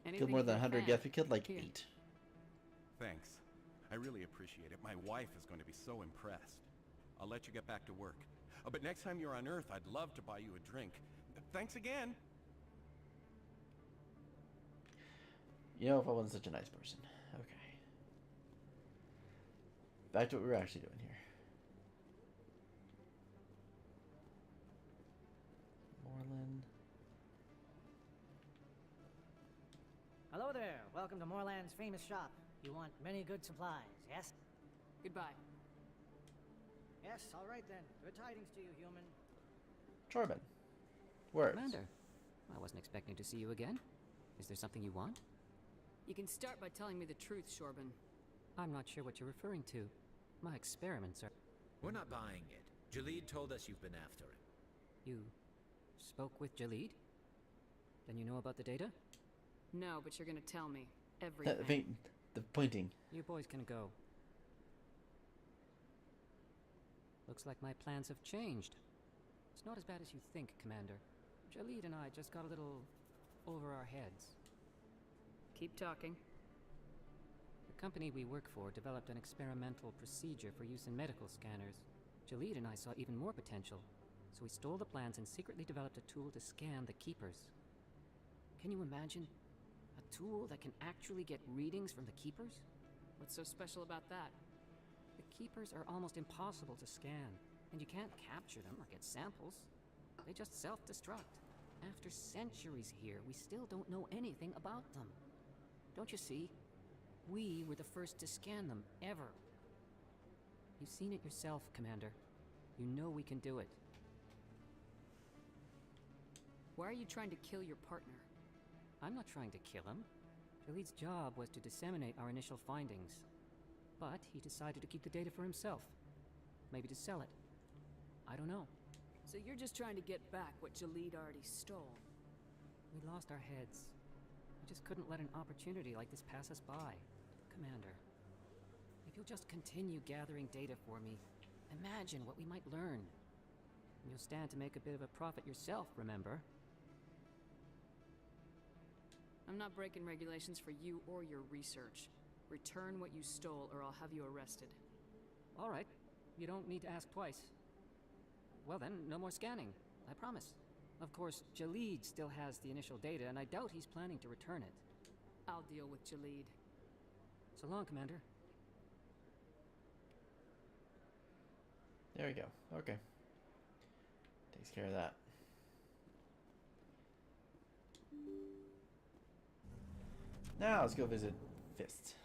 Anything Killed more than for 100 fan. Geth. We killed like Here. 8. Thanks. I really appreciate it. My wife is going to be so impressed. I'll let you get back to work. But next time you're on Earth, I'd love to buy you a drink. Thanks again. You know, if I wasn't such a nice person. Okay. Back to what we were actually doing here. Moreland. Hello there. Welcome to Moorland's famous shop. You want many good supplies, yes? Goodbye. Yes, all right then. Good tidings to you, human. Chorban. Words. Commander, I wasn't expecting to see you again. Is there something you want? You can start by telling me the truth, Shorban. I'm not sure what you're referring to. My experiments are... We're not buying it. Jalid told us you've been after him. You Spoke with Jalid? Then you know about the data? No, but you're gonna tell me The everything. the pointing. You boys can go. Looks like my plans have changed. It's not as bad as you think, Commander. Jalid and I just got a little over our heads. Keep talking. The company we work for developed an experimental procedure for use in medical scanners. Jalid and I saw even more potential, so we stole the plans and secretly developed a tool to scan the Keepers. Can you imagine? A tool that can actually get readings from the Keepers? What's so special about that? The Keepers are almost impossible to scan, and you can't capture them or get samples. They just self-destruct. After centuries here, we still don't know anything about them. Don't you see? We were the first to scan them, ever. You've seen it yourself, Commander. You know we can do it. Why are you trying to kill your partner? I'm not trying to kill him. Jalid's job was to disseminate our initial findings. But he decided to keep the data for himself. Maybe to sell it. I don't know. So you're just trying to get back what Jalid already stole? We lost our heads. We just couldn't let an opportunity like this pass us by. Commander, if you'll just continue gathering data for me, imagine what we might learn. And you'll stand to make a bit of a profit yourself, remember? I'm not breaking regulations for you or your research. Return what you stole or I'll have you arrested. All right. You don't need to ask twice. Well then, no more scanning. I promise. Of course, Jalid still has the initial data, and I doubt he's planning to return it. I'll deal with Jalid. So long, Commander. There we go. Okay. Takes care of that. Now let's go visit Fist.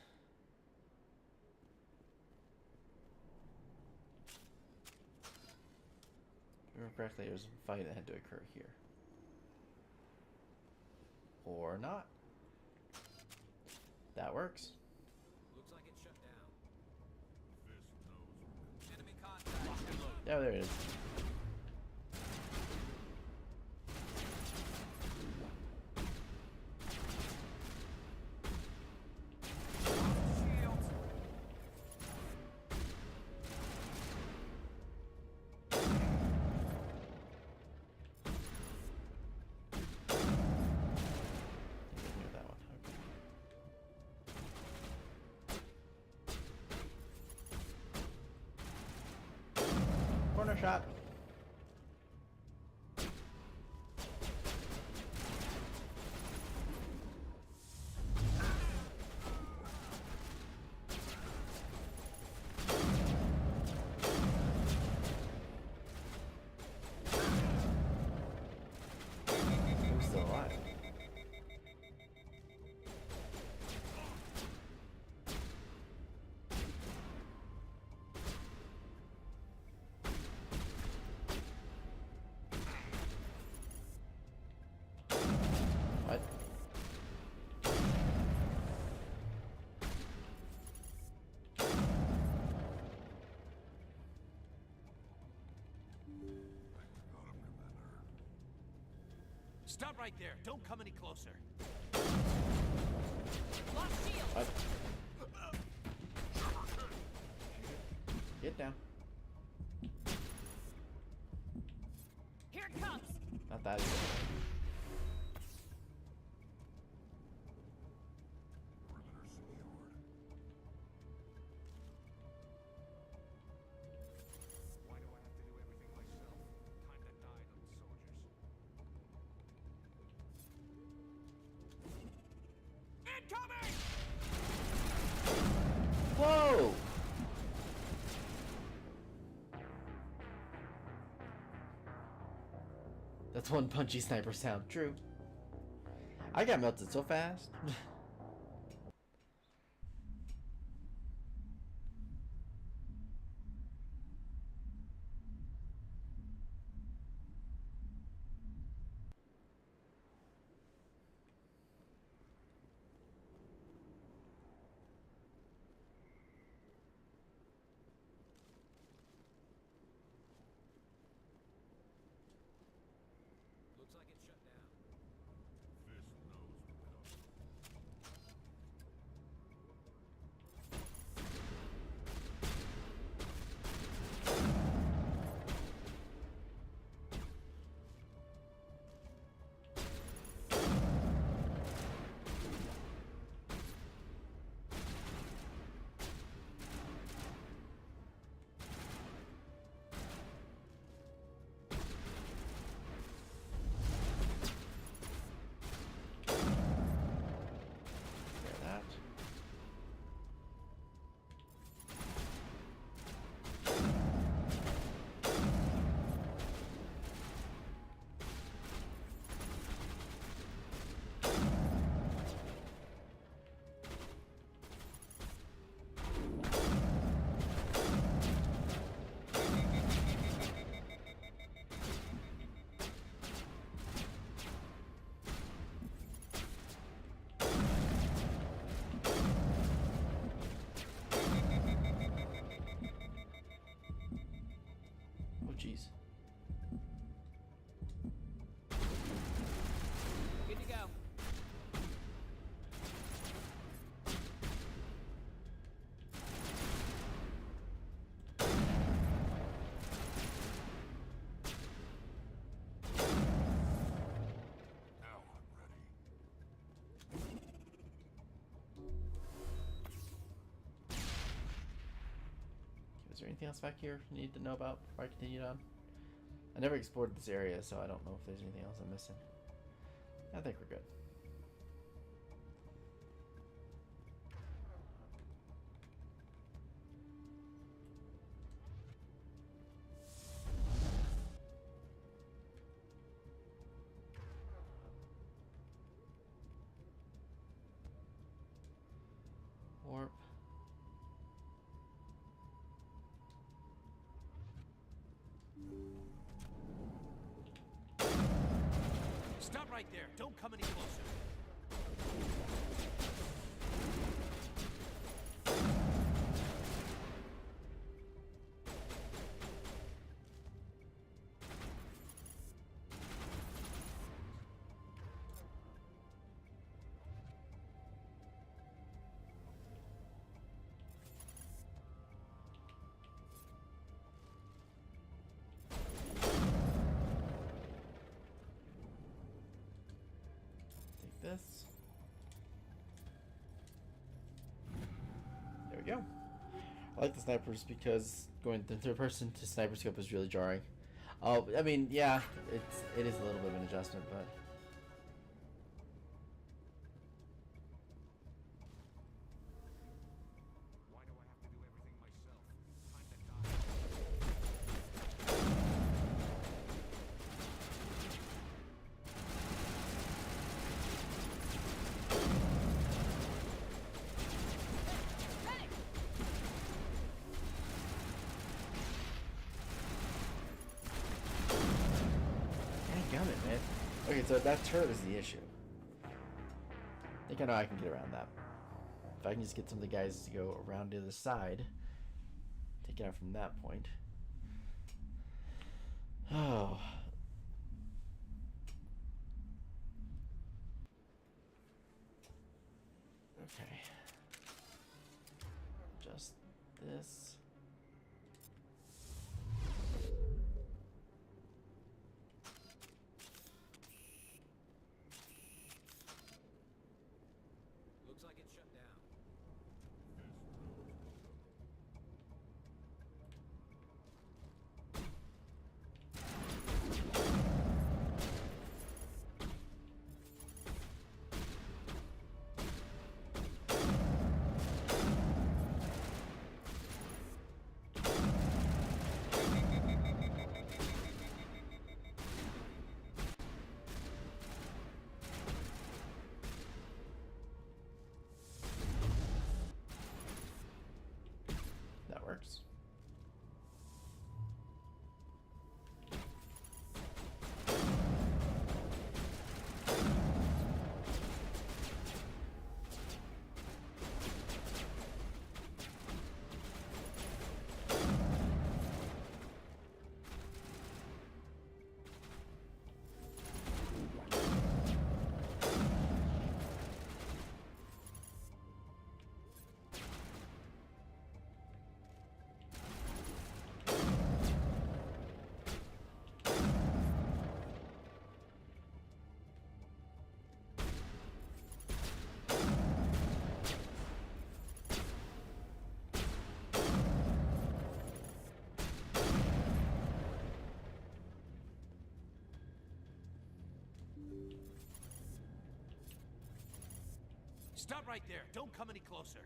If I remember correctly, there was a fight that had to occur here. Or not. That works. Looks like it's shut down. Enemy contact. Yeah, there it is. Corner shot. Who's still alive? What? Stop right there. Don't come any closer. Lost shield. What? Get down. Here it comes. Not that easy. Why do I have to do everything myself? Time that died on the soldiers. Incoming! Whoa! That's one punchy sniper sound. True. I got melted so fast. jeez. Good to go. Is there anything else back here you need to know about before I continue on? I never explored this area, so I don't know if there's anything else I'm missing. I think we're good. Warp. Stop right there. Don't come any closer. Take this. There we go. I like the snipers because going to third person to sniper scope is really jarring. Oh, I mean, yeah, it is a little bit of an adjustment, but dadgummit, man. Okay, so that turret is the issue. I think I know I can get around that. If I can just get some of the guys to go around to the side, take it out from that point. Oh. Okay. Just this. Looks like it's shut down. That works. Stop right there. Don't come any closer.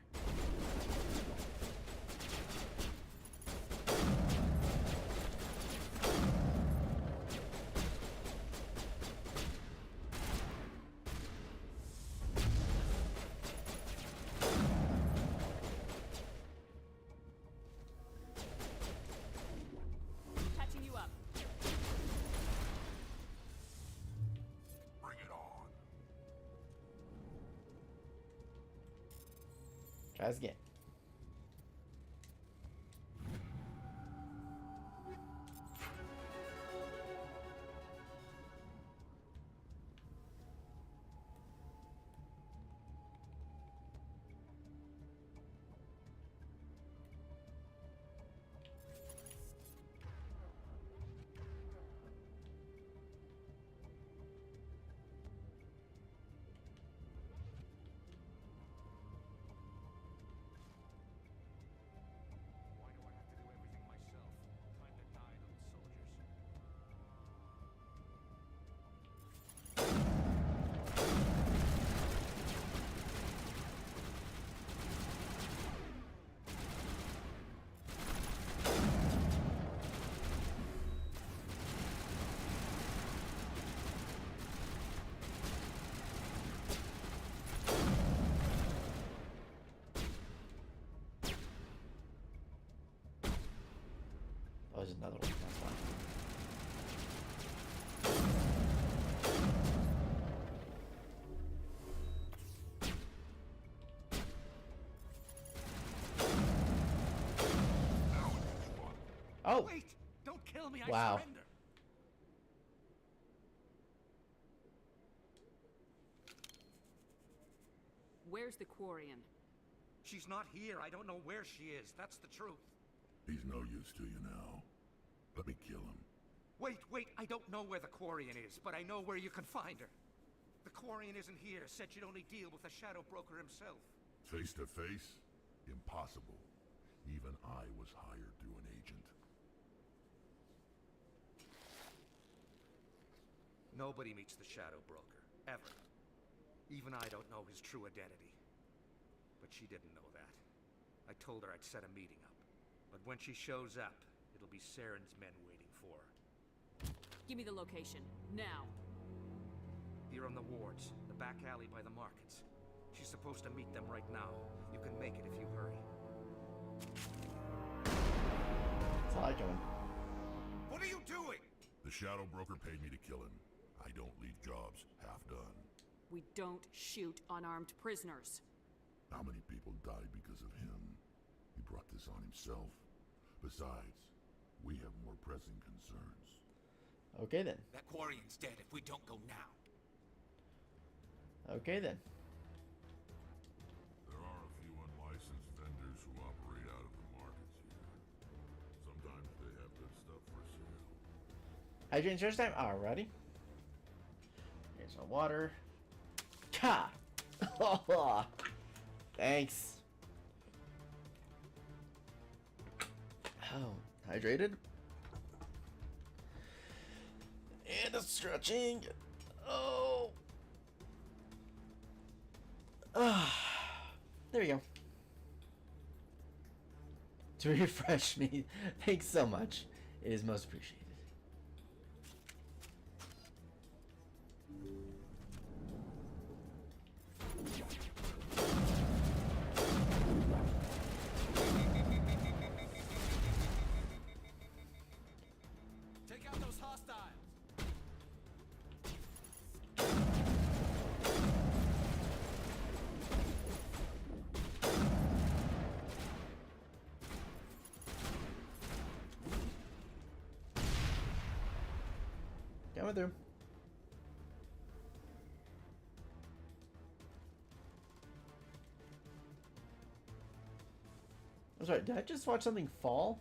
Catching you up. Bring it on. Try this again. another one. That's fine. Oh! Wait! Don't kill me! I Wow. surrender! Where's the Quarian? She's not here. I don't know where she is. That's the truth. He's no use to you now. Let me kill him. Wait. I don't know where the Quarian is, but I know where you can find her. The Quarian isn't here. Said she'd only deal with the Shadow Broker himself. Face to face? Impossible. Even I was hired through an agent. Nobody meets the Shadow Broker, ever. Even I don't know his true identity. But she didn't know that. I told her I'd set a meeting up. But when she shows up, it'll be Saren's men waiting for her. Give me the location, now. Here on the wards, the back alley by the markets. She's supposed to meet them right now. You can make it if you hurry. It's like him. What are you doing? The Shadow Broker paid me to kill him. I don't leave jobs half done. We don't shoot unarmed prisoners. How many people died because of him? He brought this on himself. Besides, we have more pressing concerns. Okay then. That Quarian's dead if we don't go now. Okay then. There are a few unlicensed vendors who operate out of the markets here. Sometimes they have good stuff for sale. Hydrant search time? Alrighty. Here's some water. Ka! Thanks. Oh, hydrated. And a stretching. Oh. There we go. To refresh me. Thanks so much. It is most appreciated. Take out those hostiles! Coming through. I'm sorry, did I just watch something fall?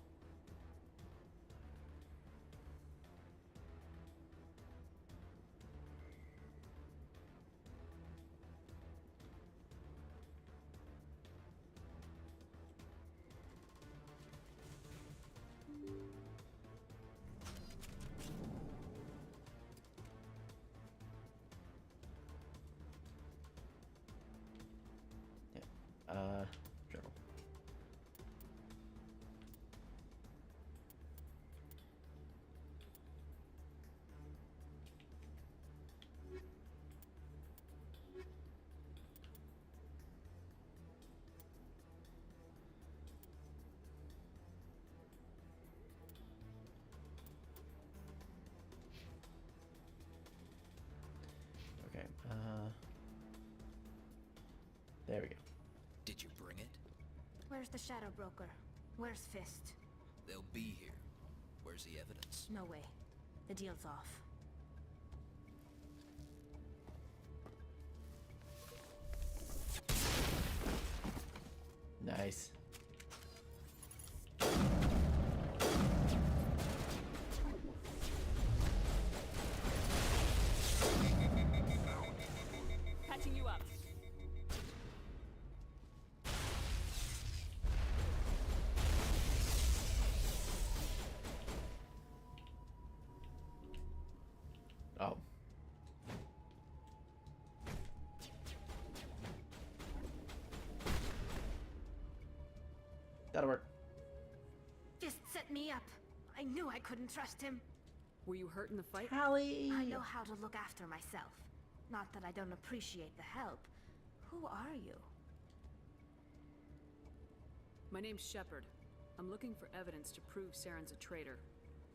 Journal. Okay, there we go. Did you bring it? Where's the Shadow Broker? Where's Fist? They'll be here. Where's the evidence? No way. The deal's off. Nice. Patching you up. Oh. That'll work. Fist set me up. I knew I couldn't trust him. Were you hurt in the fight? Hallie! I know how to look after myself. Not that I don't appreciate the help. Who are you? My name's Shepard. I'm looking for evidence to prove Saren's a traitor.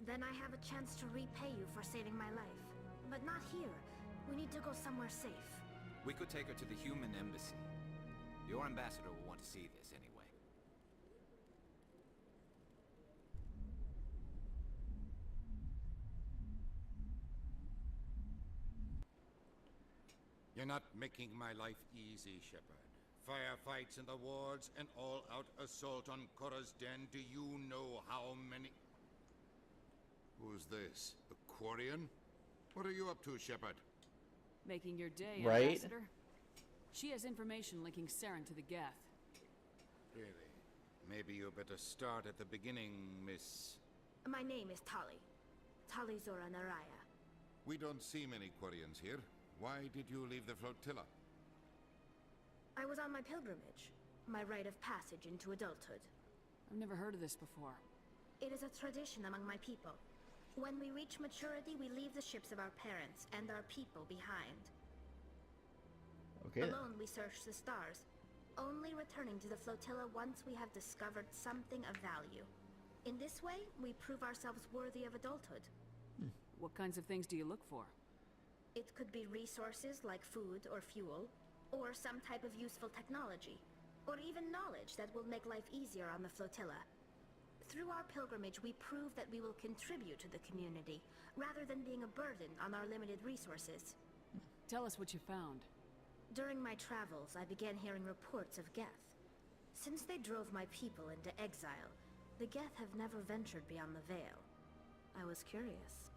Then I have a chance to repay you for saving my life. But not here. We need to go somewhere safe. We could take her to the human embassy. Your ambassador will want to see this anyway. You're not making my life easy, Shepard. Firefights in the wards, an all-out assault on Korra's den. Do you know how many... Who's this? The Quarian? What are you up to, Shepard? Making your day, Right? Ambassador. She has information linking Saren to the Geth. Really? Maybe you better start at the beginning, Miss... My name is Tali. Tali Zora Naraya. We don't see many Quarians here. Why did you leave the flotilla? I was on my pilgrimage. My rite of passage into adulthood. I've never heard of this before. It is a tradition among my people. When we reach maturity, we leave the ships of our parents and our people behind. Okay. Alone, we search the stars, only returning to the flotilla once we have discovered something of value. In this way, we prove ourselves worthy of adulthood. What kinds of things do you look for? It could be resources like food or fuel, or some type of useful technology, or even knowledge that will make life easier on the flotilla. Through our pilgrimage, we prove that we will contribute to the community, rather than being a burden on our limited resources. Tell us what you found. During my travels, I began hearing reports of Geth. Since they drove my people into exile, the Geth have never ventured beyond the Veil. I was curious.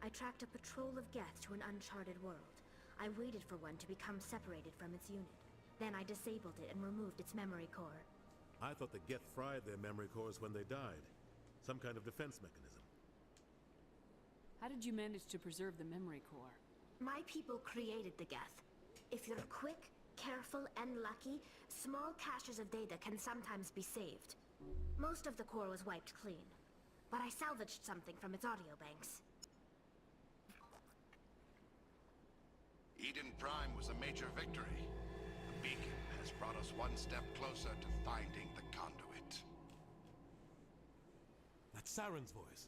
I tracked a patrol of Geth to an uncharted world. I waited for one to become separated from its unit. Then I disabled it and removed its memory core. I thought the Geth fried their memory cores when they died. Some kind of defense mechanism. How did you manage to preserve the memory core? My people created the Geth. If you're quick, careful, and lucky, small caches of data can sometimes be saved. Most of the core was wiped clean, but I salvaged something from its audio banks. Eden Prime was a major victory. The beacon has brought us one step closer to finding the conduit. That's Saren's voice.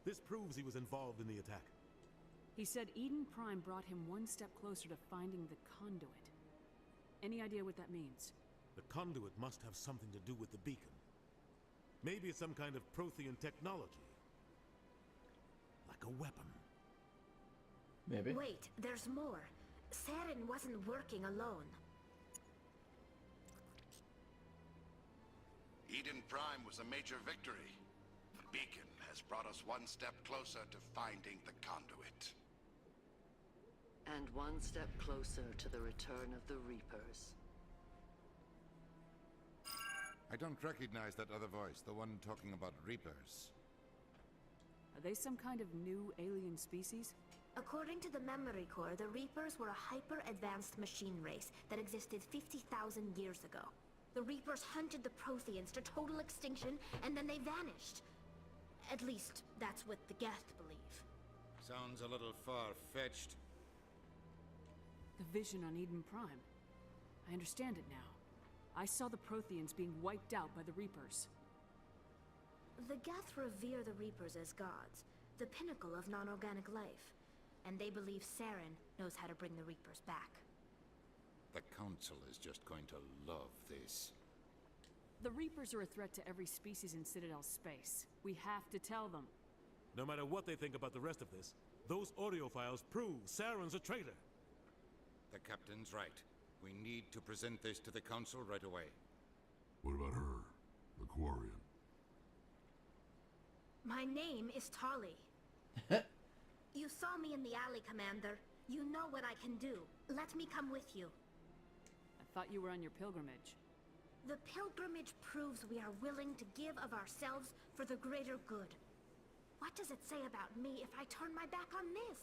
This proves he was involved in the attack. He said Eden Prime brought him one step closer to finding the conduit. Any idea what that means? The conduit must have something to do with the beacon. Maybe it's some kind of Prothean technology. Like a weapon. Maybe. Wait, there's more. Saren wasn't working alone. Eden Prime was a major victory. The beacon has brought us one step closer to finding the conduit. And one step closer to the return of the Reapers. I don't recognize that other voice, the one talking about Reapers. Are they some kind of new alien species? According to the memory core, the Reapers were a hyper-advanced machine race that existed 50,000 years ago. The Reapers hunted the Protheans to total extinction, and then they vanished. At least, that's what the Geth believe. Sounds a little far-fetched. The vision on Eden Prime. I understand it now. I saw the Protheans being wiped out by the Reapers. The Geth revere the Reapers as gods, the pinnacle of non-organic life. And they believe Saren knows how to bring the Reapers back. The Council is just going to love this. The Reapers are a threat to every species in Citadel space. We have to tell them. No matter what they think about the rest of this, those audio files prove Saren's a traitor. The Captain's right. We need to present this to the Council right away. What about her? The Quarian? My name is Tali. You saw me in the alley, Commander. You know what I can do. Let me come with you. I thought you were on your pilgrimage. The pilgrimage proves we are willing to give of ourselves for the greater good. What does it say about me if I turn my back on this?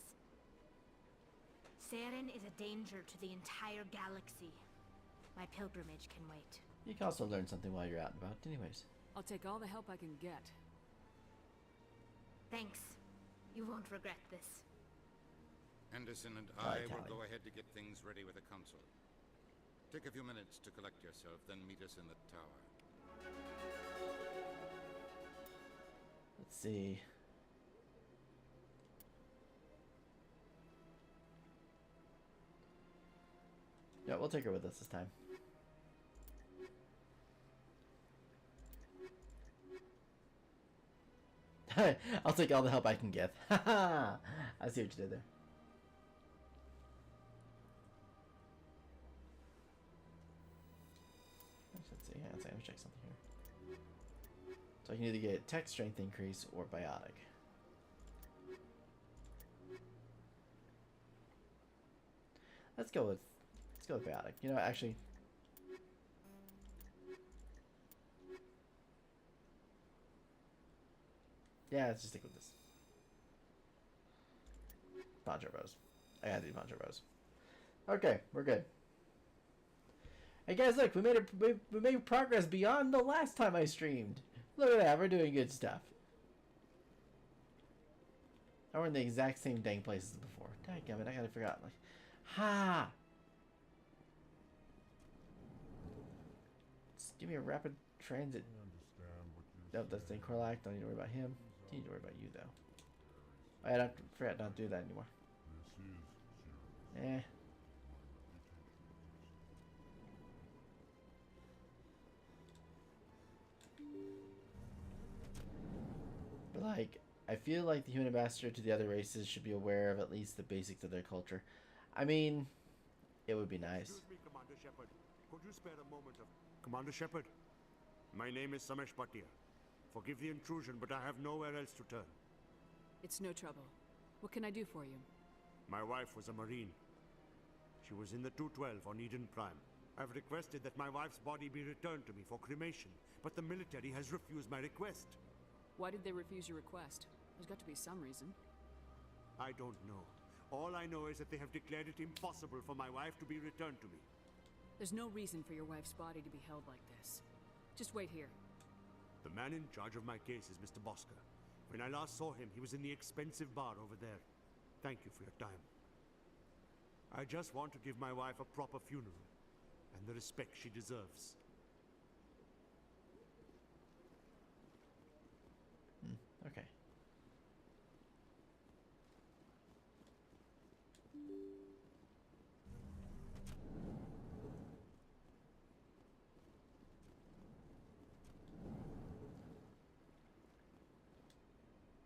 Saren is a danger to the entire galaxy. My pilgrimage can wait. You can also learn something while you're out and about anyways. I'll take all the help I can get. Thanks. You won't regret this. Anderson and Alright, I will Tali. go ahead to get things ready with the Council. Take a few minutes to collect yourself, then meet us in the tower. Let's see. Yeah, we'll take her with us this time. I'll take all the help I can give. I see what you did there. Let's see. Let me check something here. So I can either get tech strength increase or biotic. Let's go with biotic. You know, actually. Yeah, let's just stick with this. Poncho Bros. I gotta do Poncho Bros. Okay, we're good. Hey guys, look, we made progress beyond the last time I streamed. Look at that, we're doing good stuff. Now we're in the exact same dang place as before. Dadgummit, I gotta figure out, like, ha! Just give me a rapid transit. Nope, that's the Corlac. Don't need to worry about him. Need to worry about you though. I don't forget, don't do that anymore. Eh. But like, I feel like the human ambassador to the other races should be aware of at least the basics of their culture. I mean, it would be nice. Excuse me, Commander Shepard. Could you spare a moment of... Commander Shepard, my name is Samesh Bhatia. Forgive the intrusion, but I have nowhere else to turn. It's no trouble. What can I do for you? My wife was a Marine. She was in the 212 on Eden Prime. I've requested that my wife's body be returned to me for cremation, but the military has refused my request. Why did they refuse your request? There's got to be some reason. I don't know. All I know is that they have declared it impossible for my wife to be returned to me. There's no reason for your wife's body to be held like this. Just wait here. The man in charge of my case is Mr. Bosker. When I last saw him, he was in the expensive bar over there. Thank you for your time. I just want to give my wife a proper funeral, and the respect she deserves. Okay.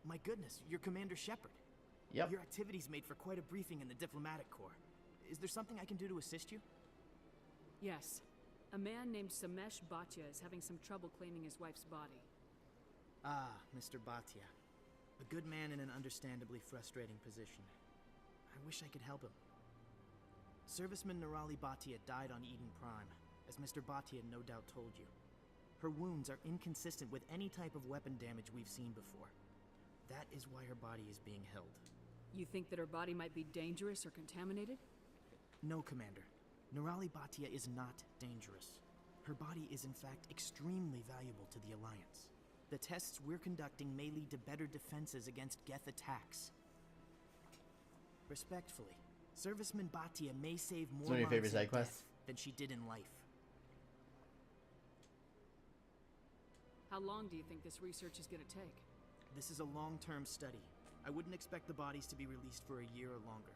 My goodness, you're Commander Shepard. Yep. Your activities made for quite a briefing in the diplomatic corps. Is there something I can do to assist you? Yes. A man named Samesh Bhatia is having some trouble claiming his wife's body. Ah, Mr. Bhatia. A good man in an understandably frustrating position. I wish I could help him. Serviceman Nirali Bhatia died on Eden Prime, as Mr. Bhatia no doubt told you. Her wounds are inconsistent with any type of weapon damage we've seen before. That is why her body is being held. You think that her body might be dangerous or contaminated? No, Commander. Nirali Bhatia is not dangerous. Her body is in fact extremely valuable to the Alliance. The tests we're conducting may lead to better defenses against Geth attacks. Respectfully, Serviceman Bhatia may save more one of your favorite lives in side quests? death than she did in life. How long do you think this research is going to take? This is a long-term study. I wouldn't expect the bodies to be released for a year or longer.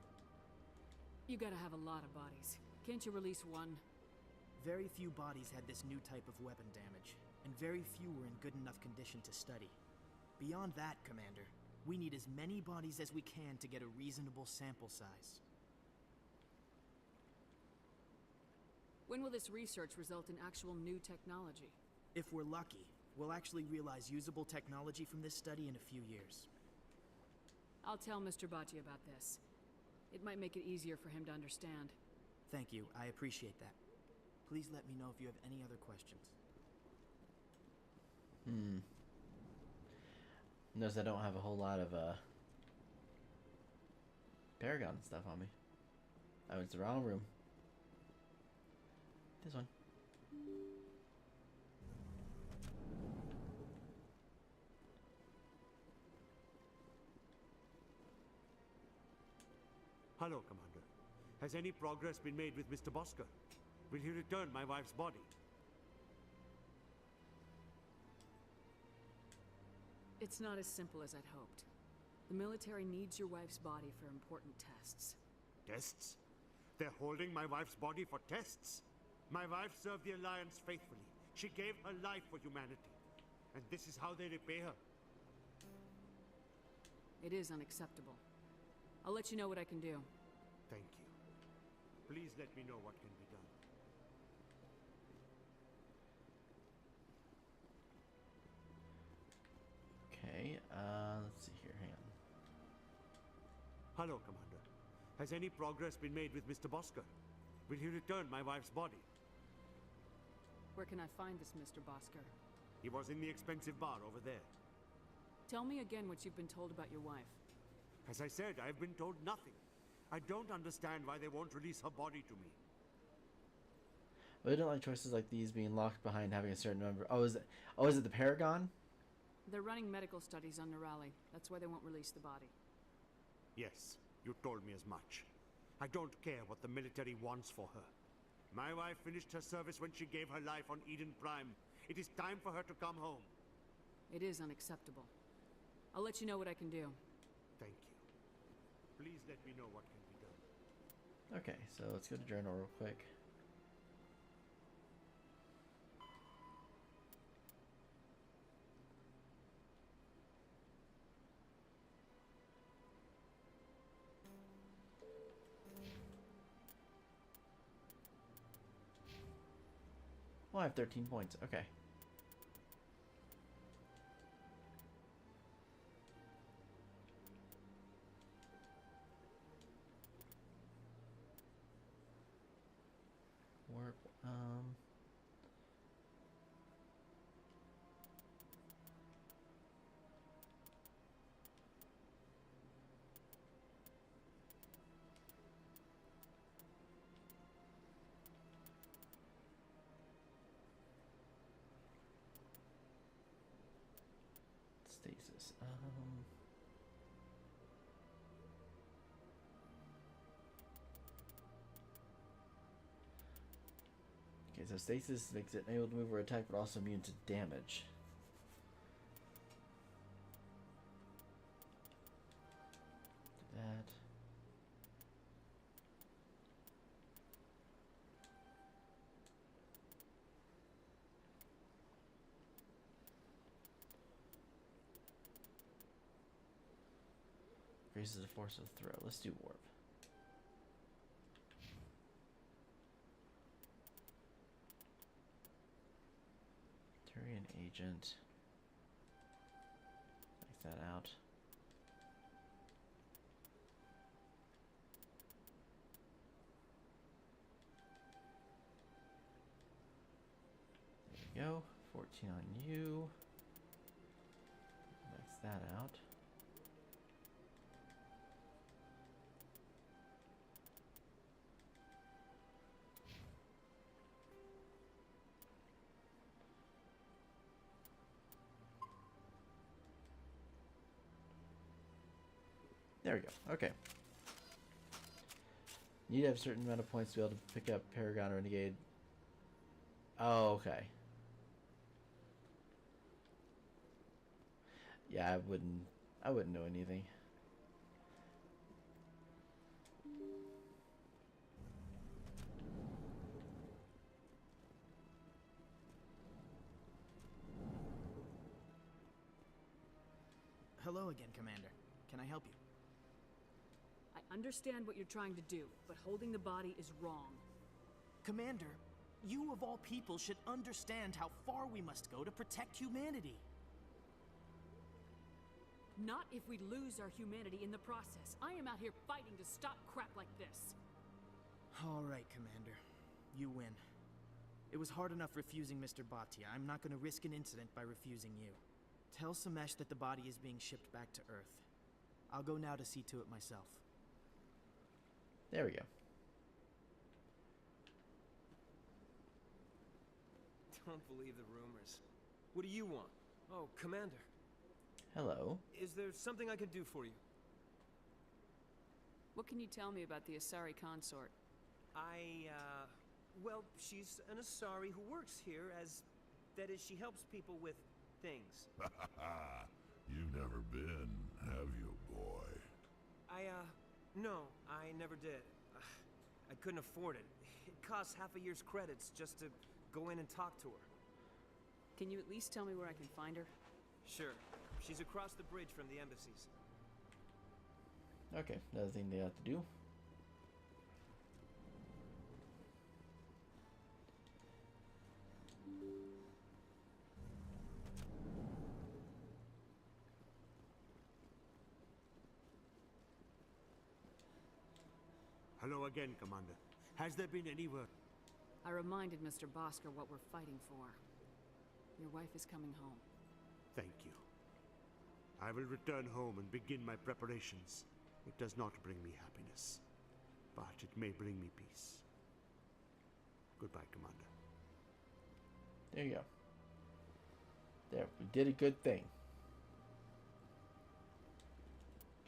You gotta have a lot of bodies. Can't you release one? Very few bodies had this new type of weapon damage, and very few were in good enough condition to study. Beyond that, Commander, we need as many bodies as we can to get a reasonable sample size. When will this research result in actual new technology? If we're lucky, we'll actually realize usable technology from this study in a few years. I'll tell Mr. Bhatia about this. It might make it easier for him to understand. Thank you, I appreciate that. Please let me know if you have any other questions. Notice I don't have a whole lot of Paragon stuff on me. Oh, it's the wrong room. This one. Hello, Commander. Has any progress been made with Mr. Bosker? Will he return my wife's body? It's not as simple as I'd hoped. The military needs your wife's body for important tests. Tests? They're holding my wife's body for tests? My wife served the Alliance faithfully. She gave her life for humanity. And this is how they repay her. It is unacceptable. I'll let you know what I can do. Thank you. Please let me know what can be done. Okay, let's see here, hang on. Hello, Commander. Has any progress been made with Mr. Bosker? Will he return my wife's body? Where can I find this Mr. Bosker? He was in the expensive bar over there. Tell me again what you've been told about your wife. As I said, I've been told nothing. I don't understand why they won't release her body to me. Well, I don't like choices like these being locked behind having a certain number. Oh, is it the Paragon? They're running medical studies on Nerali. That's why they won't release the body. Yes, you told me as much. I don't care what the military wants for her. My wife finished her service when she gave her life on Eden Prime. It is time for her to come home. It is unacceptable. I'll let you know what I can do. Thank you. Please let me know what can be done. Okay, so let's go to journal real quick. Well, I have 13 points. Okay. Work. Stasis. Okay, so stasis makes it unable to move or attack, but also immune to damage. Do that. Increases the force of throw. Let's do warp. Turian agent. Take that out. There we go. 14 on you. Max that out. There we go. Okay. You need to have a certain amount of points to be able to pick up Paragon Renegade. Oh, okay. Yeah, I wouldn't know anything. Hello again, Commander. Can I help you? I understand what you're trying to do, but holding the body is wrong. Commander, you of all people should understand how far we must go to protect humanity. Not if we lose our humanity in the process. I am out here fighting to stop crap like this. All right, Commander. You win. It was hard enough refusing Mr. Bhatia. I'm not going to risk an incident by refusing you. Tell Samesh that the body is being shipped back to Earth. I'll go now to see to it myself. There we go. Don't believe the rumors. What do you want? Oh, Commander. Hello. Is there something I can do for you? What can you tell me about the Asari consort? Well, she's an Asari who works here as... That is, she helps people with things. You've never been, have you, boy? No, I never did. I couldn't afford it. It costs half a year's credits just to go in and talk to her. Can you at least tell me where I can find her? Sure. She's across the bridge from the embassies. Okay, another thing they have to do. Hello again, Commander. Has there been any word? I reminded Mr. Bosker what we're fighting for. Your wife is coming home. Thank you. I will return home and begin my preparations. It does not bring me happiness, but it may bring me peace. Goodbye, Commander. There you go. There, we did a good thing.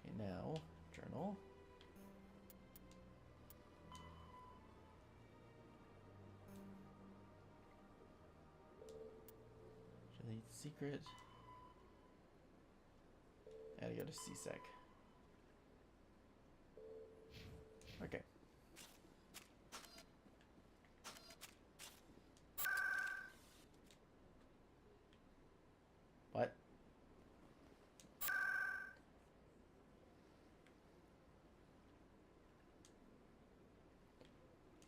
Okay, now, journal. Delete secret. And I go to CSEC. Okay. What?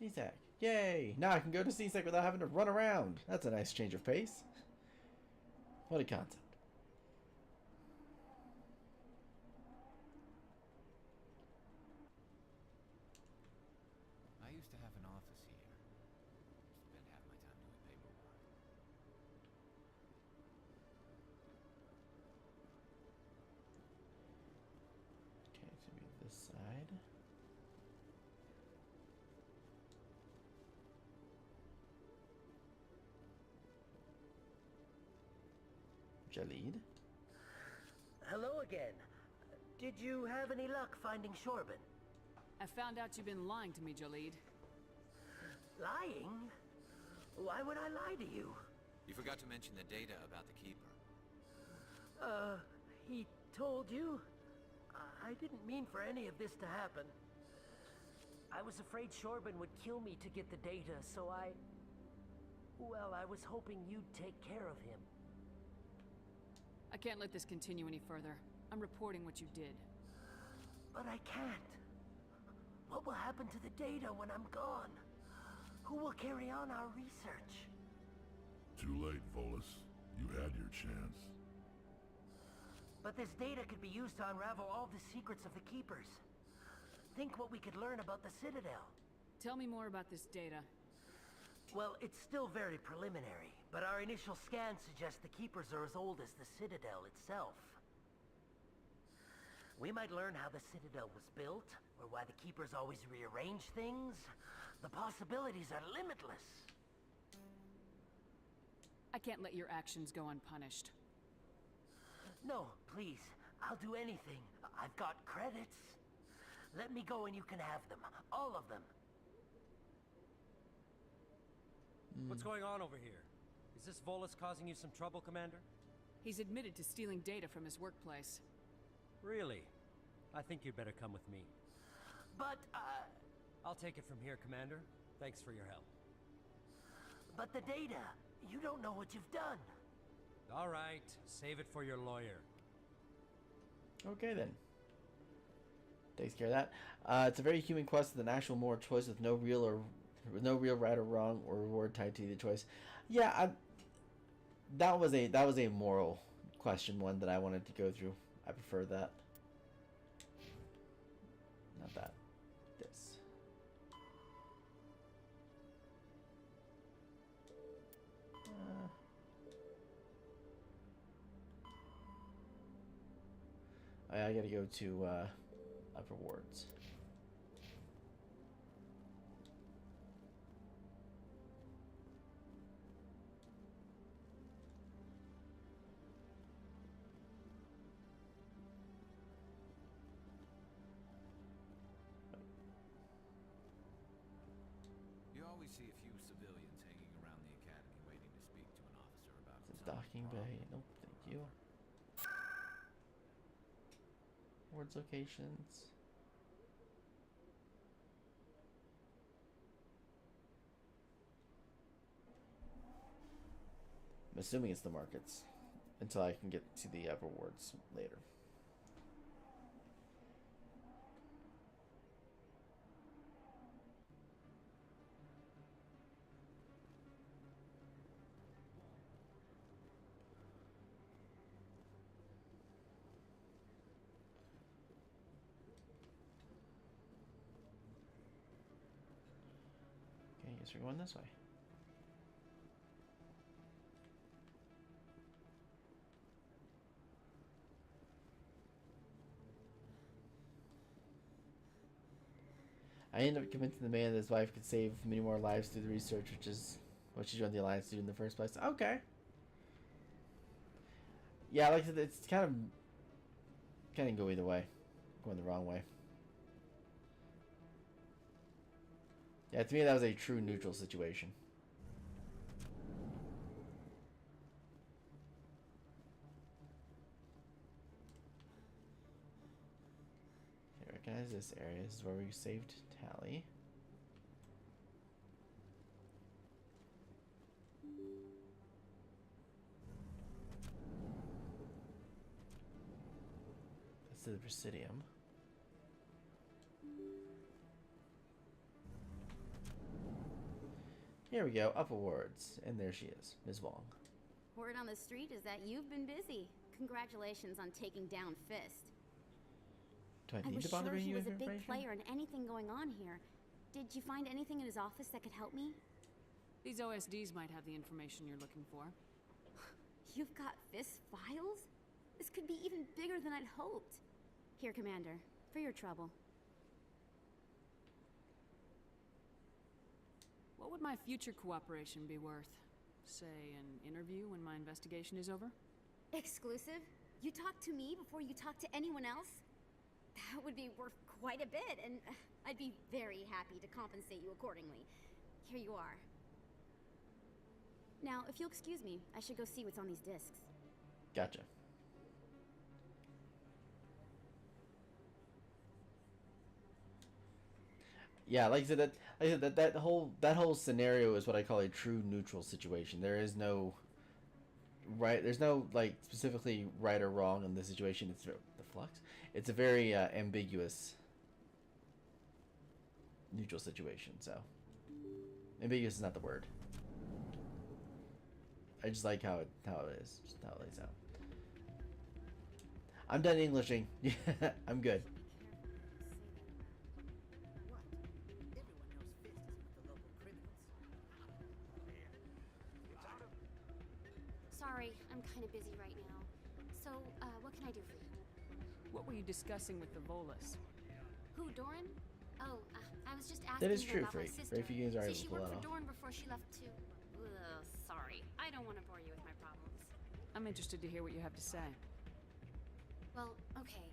CSEC. Yay! Now I can go to CSEC without having to run around. That's a nice change of pace. What a concept. I used to have an office here. Spent half my time doing paperwork. Okay, it's gonna be this side. Jalid? Hello again. Did you have any luck finding Shorban? I found out you've been lying to me, Jalid. Lying? Why would I lie to you? You forgot to mention the data about the Keeper. He told you? I didn't mean for any of this to happen. I was afraid Shorban would kill me to get the data, so well, I was hoping you'd take care of him. I can't let this continue any further. I'm reporting what you did. But I can't. What will happen to the data when I'm gone? Who will carry on our research? Too late, Volus. You had your chance. But this data could be used to unravel all the secrets of the Keepers. Think what we could learn about the Citadel. Tell me more about this data. Well, it's still very preliminary, but our initial scans suggest the Keepers are as old as the Citadel itself. We might learn how the Citadel was built, or why the Keepers always rearrange things. The possibilities are limitless. I can't let your actions go unpunished. No, please. I'll do anything. I've got credits. Let me go and you can have them. All of them. What's going on over here? Is this Volus causing you some trouble, Commander? He's admitted to stealing data from his workplace. Really? I think you'd better come with me. But, I'll take it from here, Commander. Thanks for your help. But the data, you don't know what you've done. All right, save it for your lawyer. Okay then. Takes care of that. It's a very human quest with an actual moral choice with no real right or wrong or reward tied to either choice. Yeah, that was a moral question one that I wanted to go through. I prefer that. Not that. This. I gotta go to up rewards. You always see a few civilians hanging around the academy waiting to speak to an officer about It's a docking bay. Nope, thank you. Awards locations. I'm assuming it's the markets until I can get to the rewards later. Okay, I guess we're going this way. I ended up convincing the man that his wife could save many more lives through the research, which is what she joined the Alliance to do in the first place. Okay. Yeah, like I said, it's kind of go either way. Going the wrong way. Yeah, to me that was a true neutral situation. Okay, recognize this area. This is where we saved Tally. That's the Presidium. Here we go, up awards. And there she is, Ms. Wong. Word on the street is that you've been busy. Congratulations on taking down Fist. Do I need to bother bringing you information? I was sure he was a big information? player in anything going on here. Did you find anything in his office that could help me? These OSDs might have the information you're looking for. You've got Fist files? This could be even bigger than I'd hoped. Here, Commander, for your trouble. What would my future cooperation be worth? Say, an interview when my investigation is over? Exclusive? You talk to me before you talk to anyone else? That would be worth quite a bit, and I'd be very happy to compensate you accordingly. Here you are. Now, if you'll excuse me, I should go see what's on these discs. Gotcha. Yeah, like I said, that whole scenario is what I call a true neutral situation. There is no right. There's no like specifically right or wrong in this situation. It's the flux. It's a very ambiguous neutral situation. So ambiguous is not the word. I just like how it is, just how it lays out. I'm done Englishing. I'm good. Sorry, I'm kind of busy right now. So, what can I do for you? What were you discussing with the Volus? Who, Doran? Oh, I was just asking That is her true, about my Frey. sister. Very few games are able See, to she pull worked that for off. Doran before she left to... sorry. I don't want to bore you with my problems. I'm interested to hear what you have to say. Well, okay.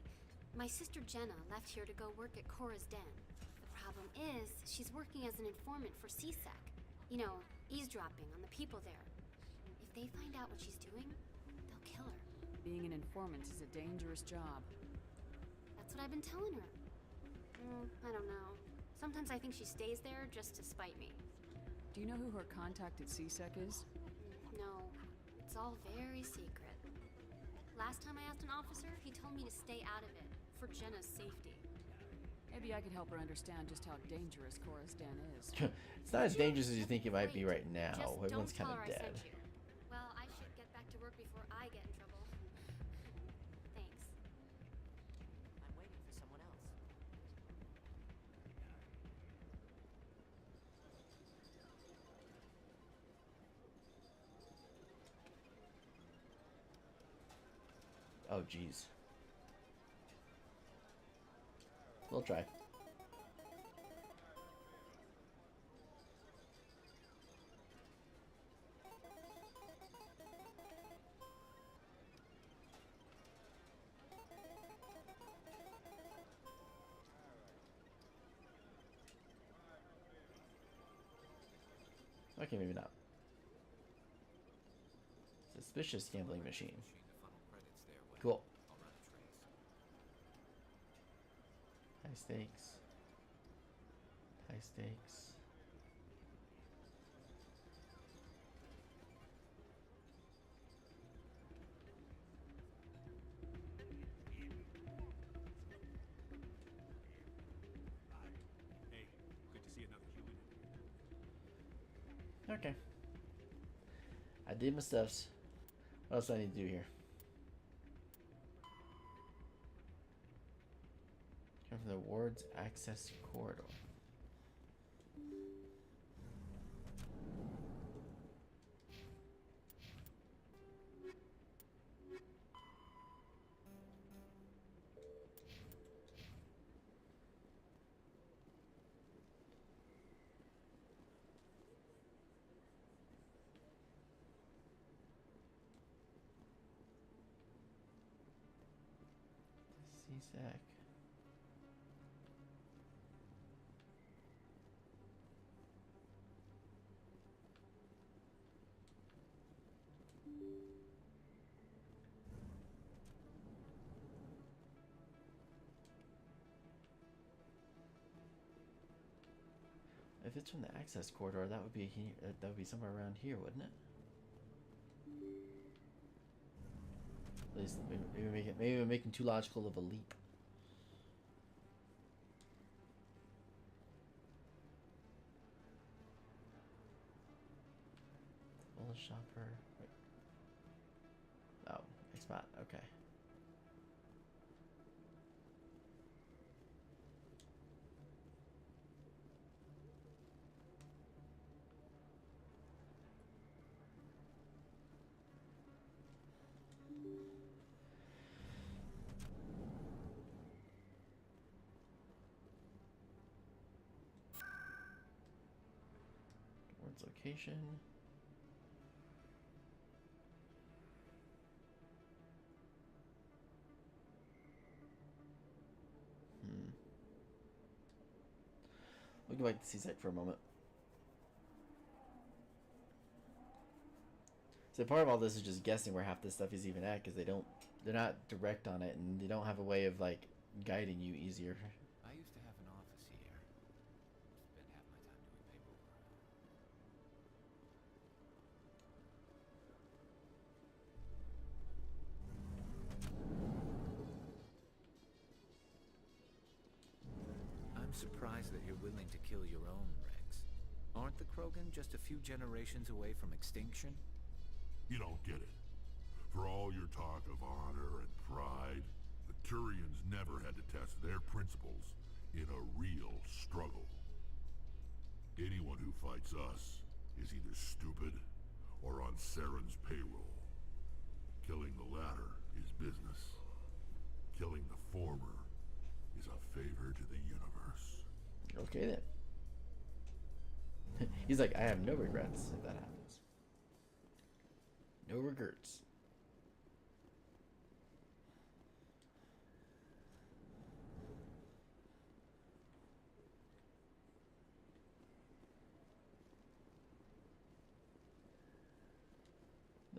My sister Jenna left here to go work at Cora's Den. The problem is, she's working as an informant for CSEC. You know, eavesdropping on the people there. If they find out what she's doing, they'll kill her. Being an informant is a dangerous job. That's what I've been telling her. I don't know. Sometimes I think she stays there just to spite me. Do you know who her contact at CSEC is? No, it's all very secret. Last time I asked an officer, he told me to stay out of it, for Jenna's safety. Maybe I could help her understand just how dangerous Cora's Den is. It's not as dangerous as you think it might be right now. Just Everyone's don't kind tell of her I dead. sent you. Well, I should get back to work before I get in trouble. Thanks. I'm waiting for someone else. Oh, jeez. We'll try. Okay, maybe not. Suspicious gambling machine. Cool. High stakes. High stakes. Hey, good to see another human. Okay. I did my stuffs. What else do I need to do here? Come from the ward's access corridor. CSAC. If it's from the access corridor, that would be here. That would be somewhere around here, wouldn't it? At least maybe we're making too logical of a leap. Bullet shopper. Wait. Oh, spot. Okay. Towards location. We'll go back to CSEC for a moment. So part of all this is just guessing where half this stuff is even at, because they're not direct on it, and they don't have a way of like guiding you easier. I used to have an office here. Spent half my time doing paperwork. I'm surprised that you're willing to kill your own, Rex. Aren't the Krogan just a few generations away from extinction? You don't get it. For all your talk of honor and pride, the Turians never had to test their principles in a real struggle. Anyone who fights us is either stupid or on Saren's payroll. Killing the latter is business. Killing the former is a favor to the universe. Okay then. He's like, I have no regrets if that happens. No regrets.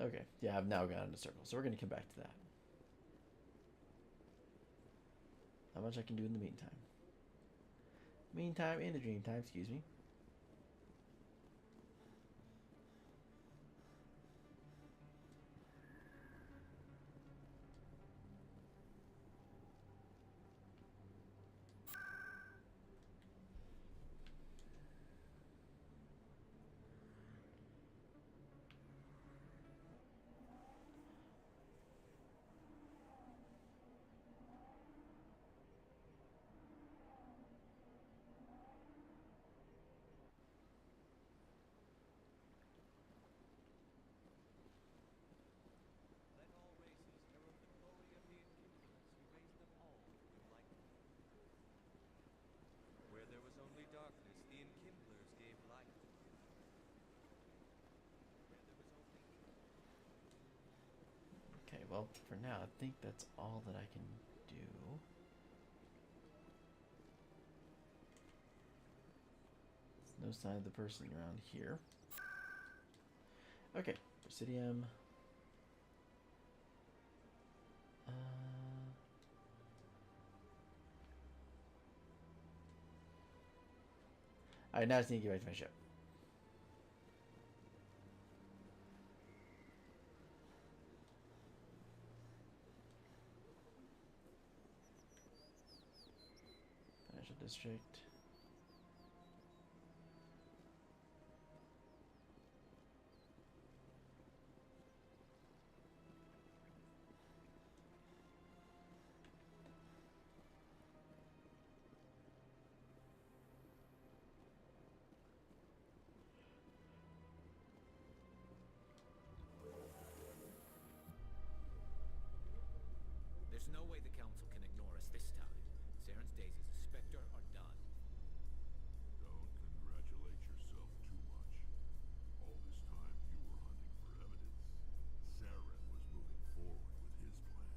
Okay, yeah, I've now gone in a circle, so we're going to come back to that. Not much I can do in the meantime. Meantime, in the dream time, excuse me. Where there was only darkness, the enkindlers gave light. Okay, well, for now, I think that's all that I can do. There's no sign of the person around here. Okay, Presidium. Alright, now I just need to get back to my ship. Financial district. There's no way the Council can ignore us this time. Saren's days as a Spectre are done. Don't congratulate yourself too much. All this time you were hunting for evidence. Saren was moving forward with his plan.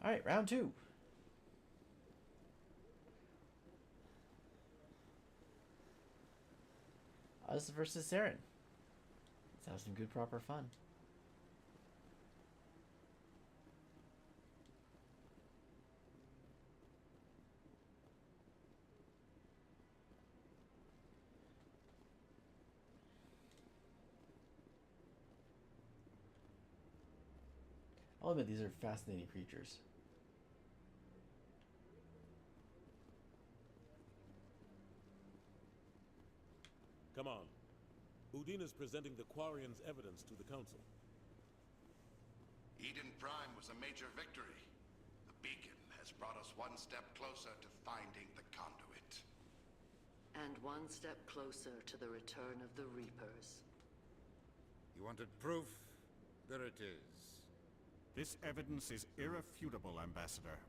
Alright, round 2. Us versus Saren. Let's have some good proper fun. I'll admit these are fascinating creatures. Come on. Udina's presenting the Quarians' evidence to the Council. Eden Prime was a major victory. The beacon has brought us one step closer to finding the conduit. And one step closer to the return of the Reapers. You wanted proof? There it is. This evidence is irrefutable, Ambassador.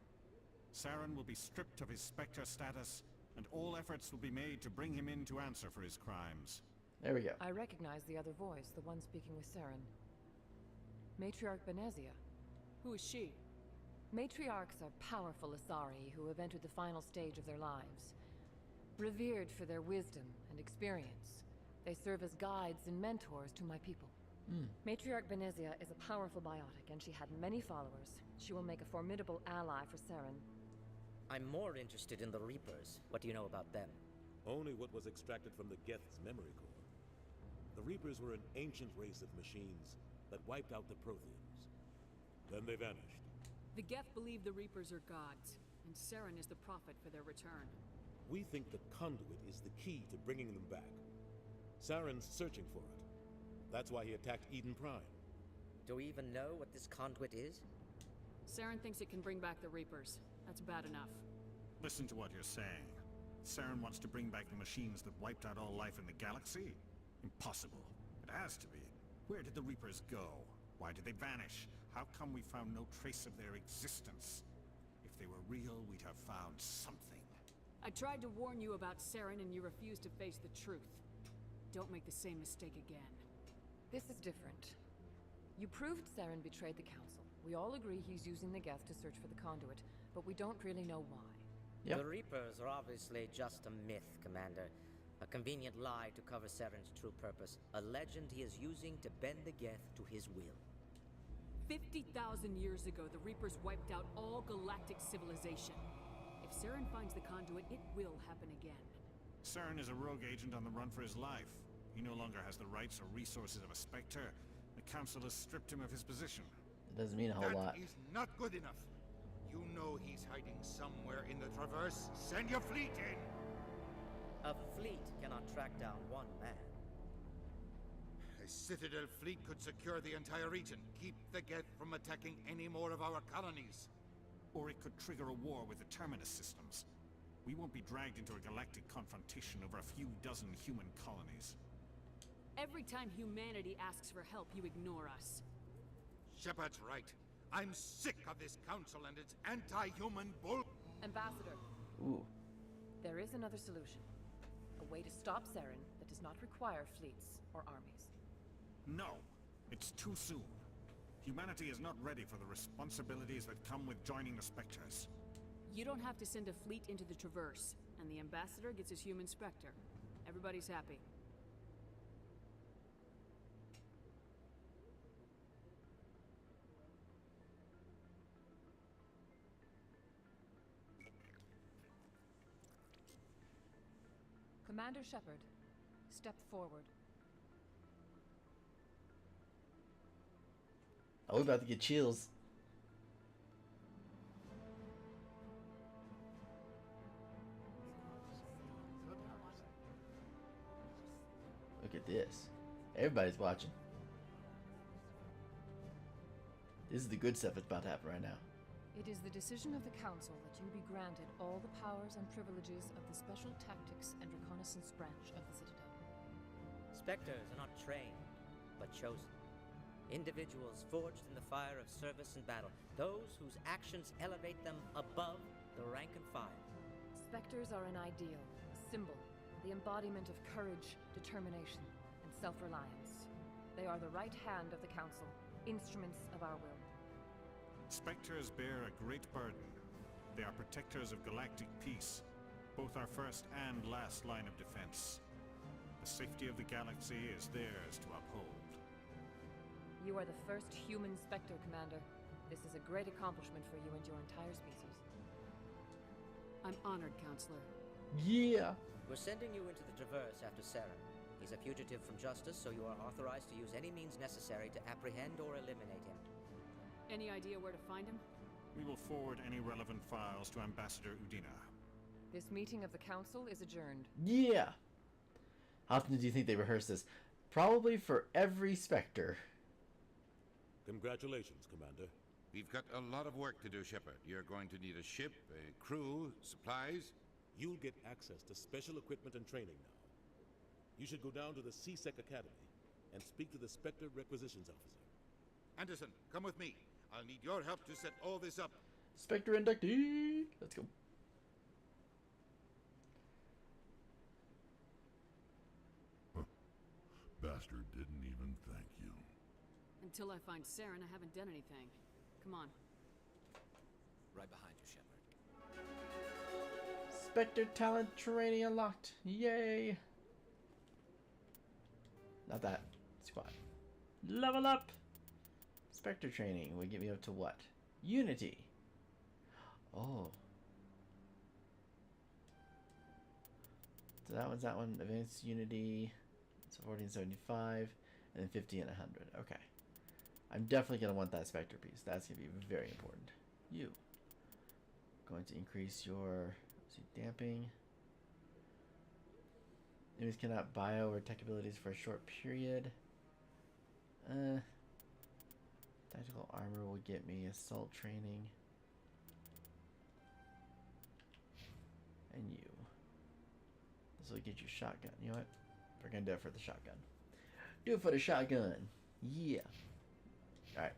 Saren will be stripped of his Spectre status, and all efforts will be made to bring him in to answer for his crimes. There we go. I recognize the other voice, the one speaking with Saren. Matriarch Benezia. Who is she? Matriarchs are powerful Asari who have entered the final stage of their lives. Revered for their wisdom and experience, they serve as guides and mentors to my people. Matriarch Benezia is a powerful biotic, and she had many followers. She will make a formidable ally for Saren. I'm more interested in the Reapers. What do you know about them? Only what was extracted from the Geth's memory core. The Reapers were an ancient race of machines that wiped out the Protheans. Then they vanished. The Geth believe the Reapers are gods, and Saren is the prophet for their return. We think the conduit is the key to bringing them back. Saren's searching for it. That's why he attacked Eden Prime. Do we even know what this conduit is? Saren thinks it can bring back the Reapers. That's bad enough. Listen to what you're saying. Saren wants to bring back the machines that wiped out all life in the galaxy? Impossible. It has to be. Where did the Reapers go? Why did they vanish? How come we found no trace of their existence? If they were real, we'd have found something. I tried to warn you about Saren and you refused to face the truth. Don't make the same mistake again. This is different. You proved Saren betrayed the Council. We all agree he's using the Geth to search for the conduit, but we don't really know why. The Reapers are obviously just a myth, Commander. A convenient lie to cover Saren's true purpose. A legend he is using to bend the Geth to his will. 50,000 years ago, the Reapers wiped out all galactic civilization. If Saren finds the conduit, it will happen again. Saren is a rogue agent on the run for his life. He no longer has the rights or resources of a Spectre. The Council has stripped him of his position. It doesn't mean a whole lot. That is not good enough. You know he's hiding somewhere in the Traverse. Send your fleet in! A fleet cannot track down one man. A Citadel fleet could secure the entire region. Keep the Geth from attacking any more of our colonies. Or it could trigger a war with the Terminus systems. We won't be dragged into a galactic confrontation over a few dozen human colonies. Every time humanity asks for help, you ignore us. Shepard's right. I'm sick of this council and its anti-human bull. Ambassador. Ooh. There is another solution. A way to stop Saren that does not require fleets or armies. No, it's too soon. Humanity is not ready for the responsibilities that come with joining the Spectres. You don't have to send a fleet into the Traverse, and the Ambassador gets his human Spectre. Everybody's happy. Commander Shepard, step forward. Oh, we're about to get chills. Look at this. Everybody's watching. This is the good stuff that's about to happen right now. It is the decision of the Council that you be granted all the powers and privileges of the Special Tactics and Reconnaissance branch of the Citadel. Spectres are not trained, but chosen. Individuals forged in the fire of service and battle. Those whose actions elevate them above the rank and file. Spectres are an ideal, a symbol, the embodiment of courage, determination, and self-reliance. They are the right hand of the Council, instruments of our will. Spectres bear a great burden. They are protectors of galactic peace, both our first and last line of defense. The safety of the galaxy is theirs to uphold. You are the first human Spectre, Commander. This is a great accomplishment for you and your entire species. I'm honored, Counselor. Yeah! We're sending you into the Traverse after Saren. He's a fugitive from justice, so you are authorized to use any means necessary to apprehend or eliminate him. Any idea where to find him? We will forward any relevant files to Ambassador Udina. This meeting of the Council is adjourned. Yeah! How often do you think they rehearse this? Probably for every Spectre. Congratulations, Commander. We've got a lot of work to do, Shepard. You're going to need a ship, a crew, supplies. You'll get access to special equipment and training now. You should go down to the C-Sec Academy and speak to the Spectre Requisitions Officer. Anderson, come with me. I'll need your help to set all this up. Spectre inductee! Let's go. Bastard didn't even thank you. Until I find Saren, I haven't done anything. Come on. Right behind you, Shepard. Spectre talent training unlocked. Yay! Not that. Squad. Level up! Spectre training would get me up to what? Unity. Oh. So that one. Advanced Unity. So 1475. And then 50 and 100. Okay. I'm definitely going to want that Spectre piece. That's going to be very important. You. Going to increase your damping. Enemies cannot bio or tech abilities for a short period. Tactical armor will get me assault training. And you. This will get you shotgun. You know what? We're gonna do it for the shotgun. Do it for the shotgun. Yeah. Alright.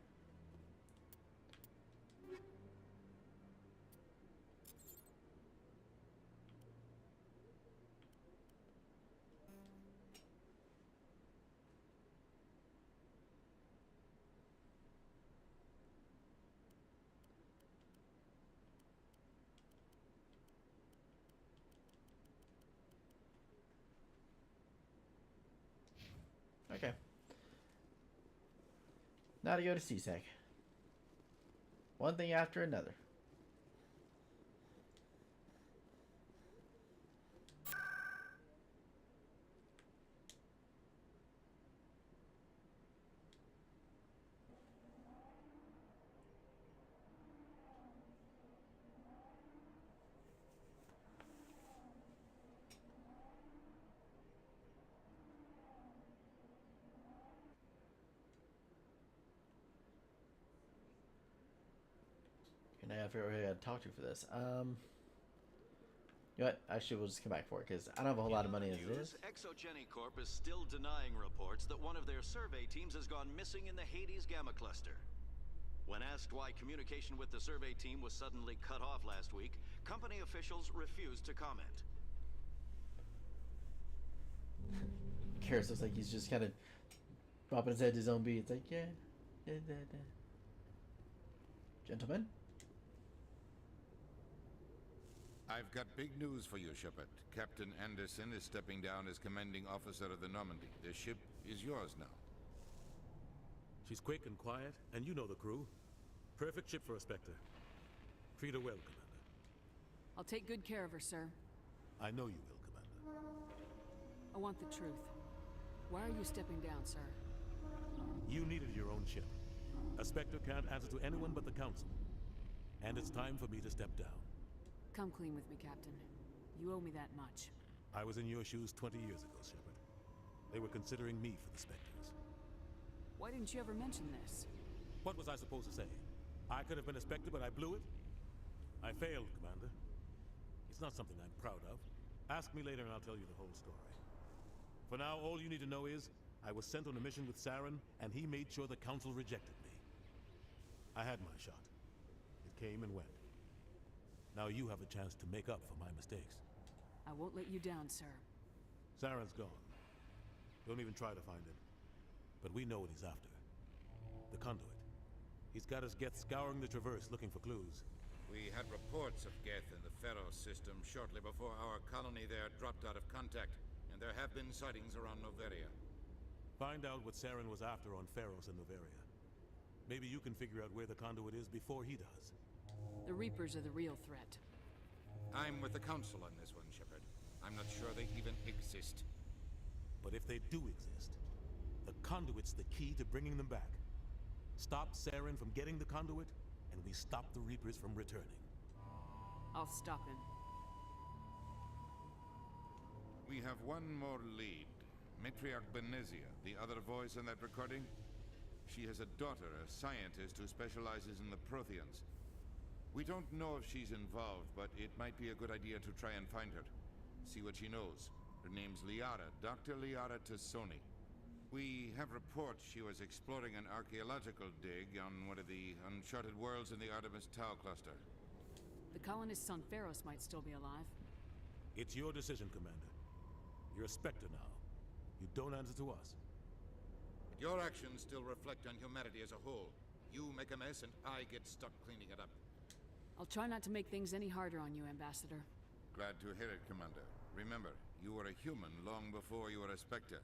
Okay. Now to go to C-Sec. One thing after another. And I gotta figure out who I gotta talk to for this. You know what? Actually, we'll just come back for it because I don't have a whole lot of money as it is. Exogeny Corp is still denying reports that one of their survey teams has gone missing in the Hades Gamma Cluster. When asked why communication with the survey team was suddenly cut off last week, company officials refused to comment. Karis looks like he's just kind of bopping his head to his own beat. It's like, yeah. Gentlemen? I've got big news for you, Shepard. Captain Anderson is stepping down as commanding officer of the Normandy. The ship is yours now. She's quick and quiet, and you know the crew. Perfect ship for a Spectre. Treat her well, Commander. I'll take good care of her, sir. I know you will, Commander. I want the truth. Why are you stepping down, sir? You needed your own ship. A Spectre can't answer to anyone but the Council. And it's time for me to step down. Come clean with me, Captain. You owe me that much. I was in your shoes 20 years ago, Shepard. They were considering me for the Spectres. Why didn't you ever mention this? What was I supposed to say? I could have been a Spectre, but I blew it? I failed, Commander. It's not something I'm proud of. Ask me later and I'll tell you the whole story. For now, all you need to know is, I was sent on a mission with Saren, and he made sure the Council rejected me. I had my shot. It came and went. Now you have a chance to make up for my mistakes. I won't let you down, sir. Saren's gone. Don't even try to find him. But we know what he's after. The conduit. He's got his Geth scouring the Traverse looking for clues. We had reports of Geth in the Pharos system shortly before our colony there dropped out of contact, and there have been sightings around Noveria. Find out what Saren was after on Pharos and Noveria. Maybe you can figure out where the conduit is before he does. The Reapers are the real threat. I'm with the Council on this one, Shepard. I'm not sure they even exist. But if they do exist, the conduit's the key to bringing them back. Stop Saren from getting the conduit, and we stop the Reapers from returning. I'll stop him. We have one more lead. Matriarch Benezia, the other voice in that recording. She has a daughter, a scientist who specializes in the Protheans. We don't know if she's involved, but it might be a good idea to try and find her. See what she knows. Her name's Liara, Dr. Liara Tassoni. We have reports she was exploring an archaeological dig on one of the uncharted worlds in the Artemis Tau cluster. The colonists on Pharos might still be alive. It's your decision, Commander. You're a Spectre now. You don't answer to us. But your actions still reflect on humanity as a whole. You make a mess and I get stuck cleaning it up. I'll try not to make things any harder on you, Ambassador. Glad to hear it, Commander. Remember, you were a human long before you were a Spectre.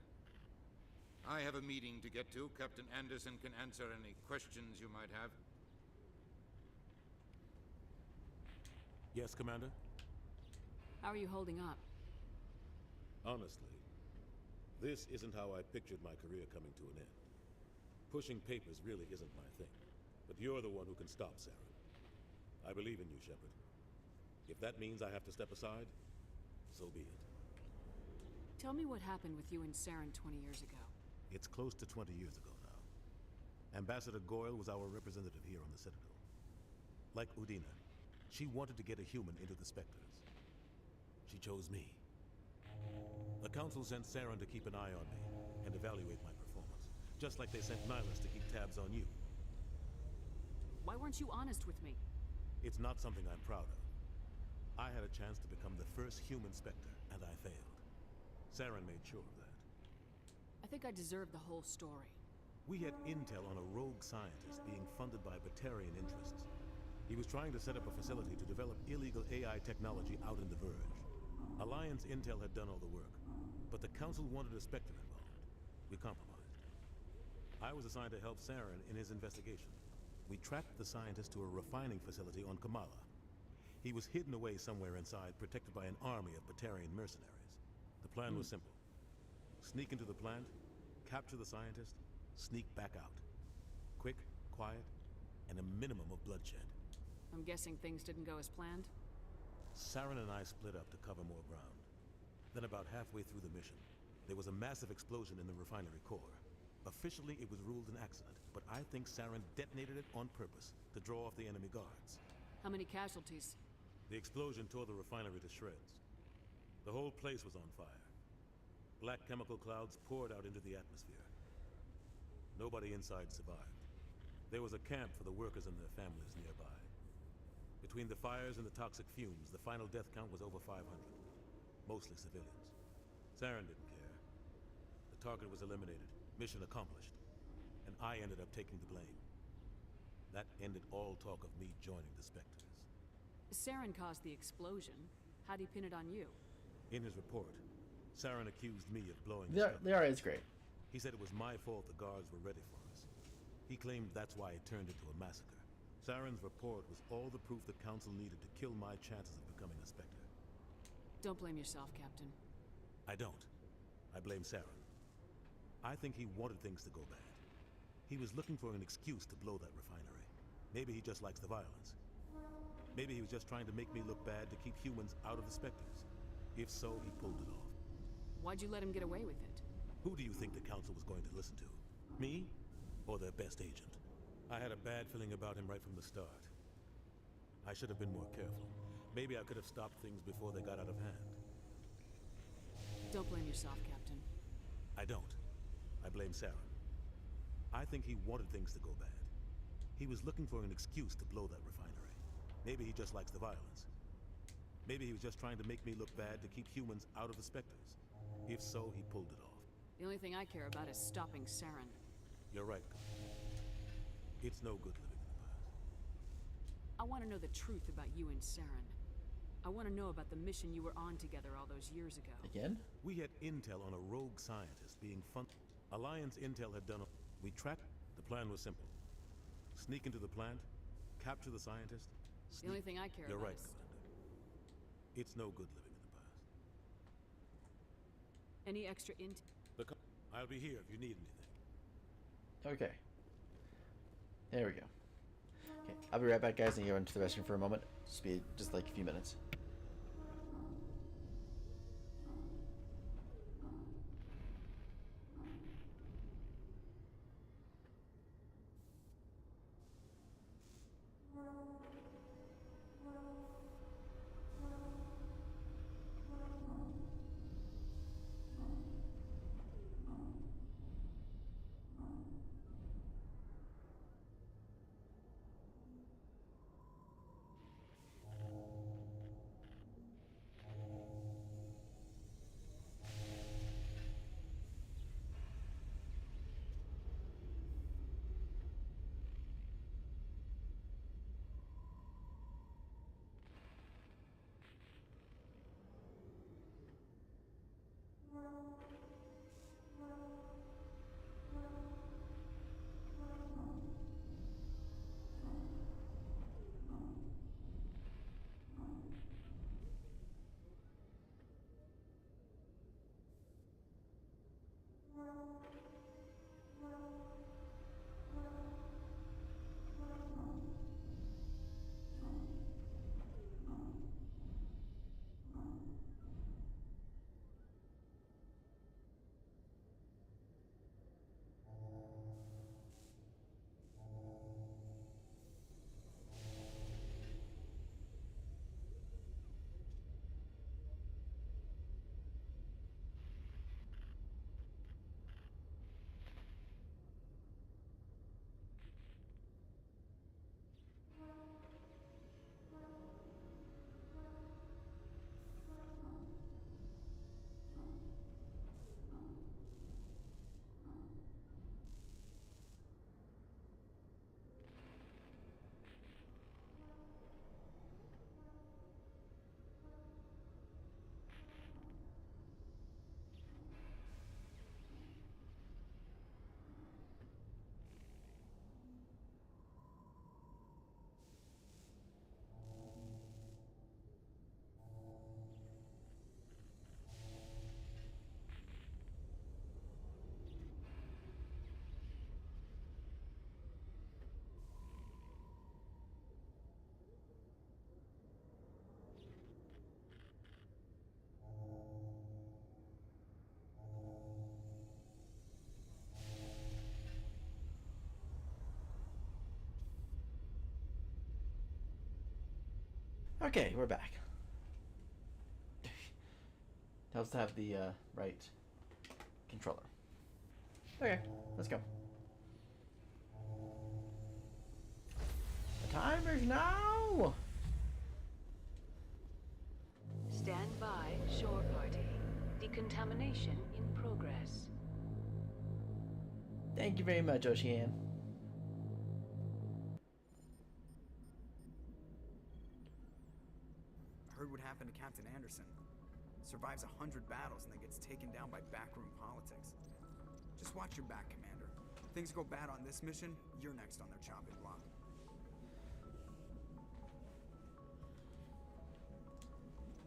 I have a meeting to get to. Captain Anderson can answer any questions you might have. Yes, Commander? How are you holding up? Honestly, this isn't how I pictured my career coming to an end. Pushing papers really isn't my thing. But you're the one who can stop Saren. I believe in you, Shepard. If that means I have to step aside, so be it. Tell me what happened with you and Saren 20 years ago. It's close to 20 years ago now. Ambassador Goyle was our representative here on the Citadel. Like Udina, she wanted to get a human into the Spectres. She chose me. The Council sent Saren to keep an eye on me and evaluate my performance, just like they sent Nihilus to keep tabs on you. Why weren't you honest with me? It's not something I'm proud of. I had a chance to become the first human Spectre, and I failed. Saren made sure of that. I think I deserve the whole story. We had intel on a rogue scientist being funded by Batarian interests. He was trying to set up a facility to develop illegal AI technology out in the Verge. Alliance intel had done all the work, but the Council wanted a Spectre involved. We compromised. I was assigned to help Saren in his investigation. We tracked the scientist to a refining facility on Kamala. He was hidden away somewhere inside, protected by an army of Batarian mercenaries. The plan was simple. Sneak into the plant, capture the scientist, sneak back out. Quick, quiet, and a minimum of bloodshed. I'm guessing things didn't go as planned? Saren and I split up to cover more ground. Then about halfway through the mission, there was a massive explosion in the refinery core. Officially, it was ruled an accident, but I think Saren detonated it on purpose to draw off the enemy guards. How many casualties? The explosion tore the refinery to shreds. The whole place was on fire. Black chemical clouds poured out into the atmosphere. Nobody inside survived. There was a camp for the workers and their families nearby. Between the fires and the toxic fumes, the final death count was over 500. Mostly civilians. Saren didn't care. The target was eliminated. Mission accomplished. And I ended up taking the blame. That ended all talk of me joining the Spectres. Saren caused the explosion. How'd he pin it on you? In his report, Saren accused me of blowing Liara is great. He said it was my fault the guards were ready for us. He claimed that's why it turned into a massacre. Saren's report was all the proof the Council needed to kill my chances of becoming a Spectre. Don't blame yourself, Captain. I don't. I blame Saren. I think he wanted things to go bad. He was looking for an excuse to blow that refinery. Maybe he just likes the violence. Maybe he was just trying to make me look bad to keep humans out of the Spectres. If so, he pulled it off. Why'd you let him get away with it? Who do you think the Council was going to listen to? Me? Or their best agent? I had a bad feeling about him right from the start. I should have been more careful. Maybe I could have stopped things before they got out of hand. Don't blame yourself, Captain. I don't. I blame Saren. I think he wanted things to go bad. He was looking for an excuse to blow that refinery. Maybe he just likes the violence. Maybe he was just trying to make me look bad to keep humans out of the Spectres. If so, he pulled it off. The only thing I care about is stopping Saren. You're right, Commander. It's no good living in the past. I want to know the truth about you and Saren. I want to know about the mission you were on together all those years ago. Again? We had intel on a rogue scientist being Alliance intel had done We tracked. The plan was simple. Sneak into the plant, capture the scientist. The only thing I care You're about right, is... Commander. It's no good living in the past. Any extra I'll be here if you need anything. Okay. There we go. Okay, I'll be right back, guys. I need to go into the restroom for a moment. Just like a few minutes. Okay, we're back. Helps to have the right controller. Okay, let's go. The timer's now! Stand by, shore party. Decontamination in progress. Thank you very much, Ocean. Heard what happened to Captain Anderson. Survives 100 battles and then gets taken down by backroom politics. Just watch your back, Commander. Things go bad on this mission, you're next on their chopping block.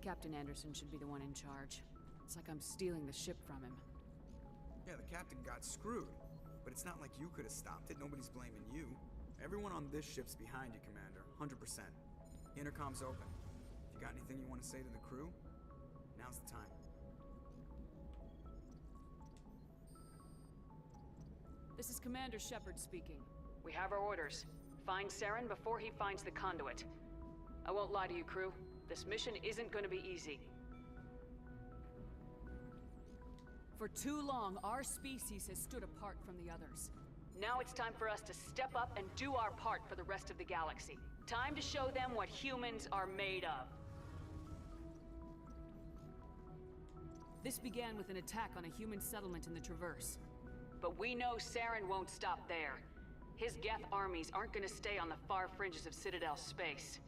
Captain Anderson should be the one in charge. It's like I'm stealing the ship from him. Yeah, the captain got screwed. But it's not like you could have stopped it. Nobody's blaming you. Everyone on this ship's behind you, Commander. 100%. Intercom's open. If you got anything you want to say to the crew, now's the time. This is Commander Shepard speaking. We have our orders. Find Saren before he finds the conduit. I won't lie to you, crew. This mission isn't going to be easy. For too long, our species has stood apart from the others. Now it's time for us to step up and do our part for the rest of the galaxy. Time to show them what humans are made of. This began with an attack on a human settlement in the Traverse. But we know Saren won't stop there. His Geth armies aren't going to stay on the far fringes of Citadel space.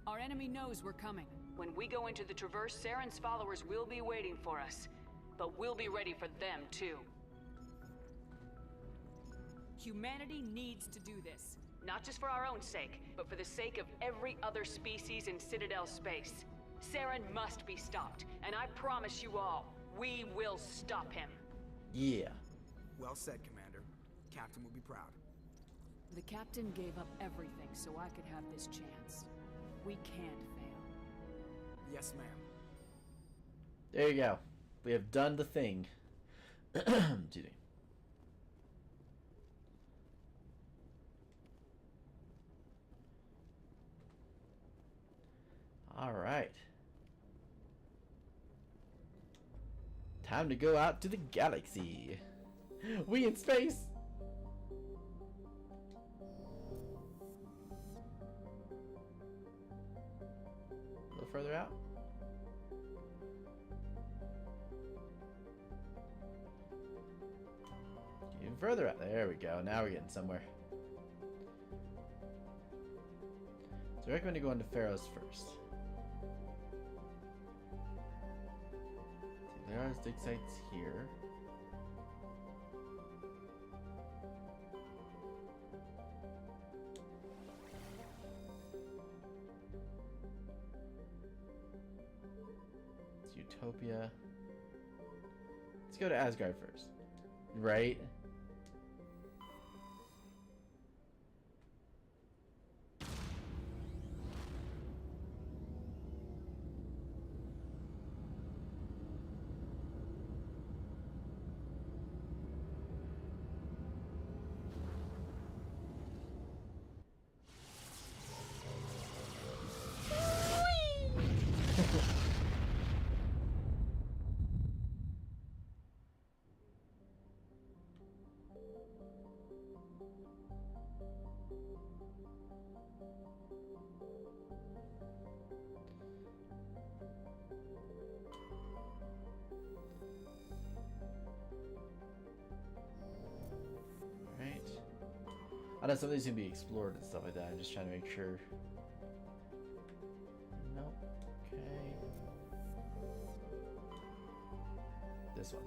Our enemy knows we're coming. When we go into the Traverse, Saren's followers will be waiting for us. But we'll be ready for them, too. Humanity needs to do this. Not just for our own sake, but for the sake of every other species in Citadel space. Saren must be stopped, and I promise you all, we will stop him. Yeah. Well said, Commander. Captain will be proud. The captain gave up everything so I could have this chance. We can't fail. Yes, ma'am. There you go. We have done the thing. Excuse me. All right. Time to go out to the galaxy. We in space. A little further out. Even further out. There we go. Now we're getting somewhere. So I recommend going to Pharaoh's first. There are dig sites here. It's Utopia. Let's go to Asgard first. Right? I know some of these can be explored and stuff like that. I'm just trying to make sure. Nope. Okay. This one.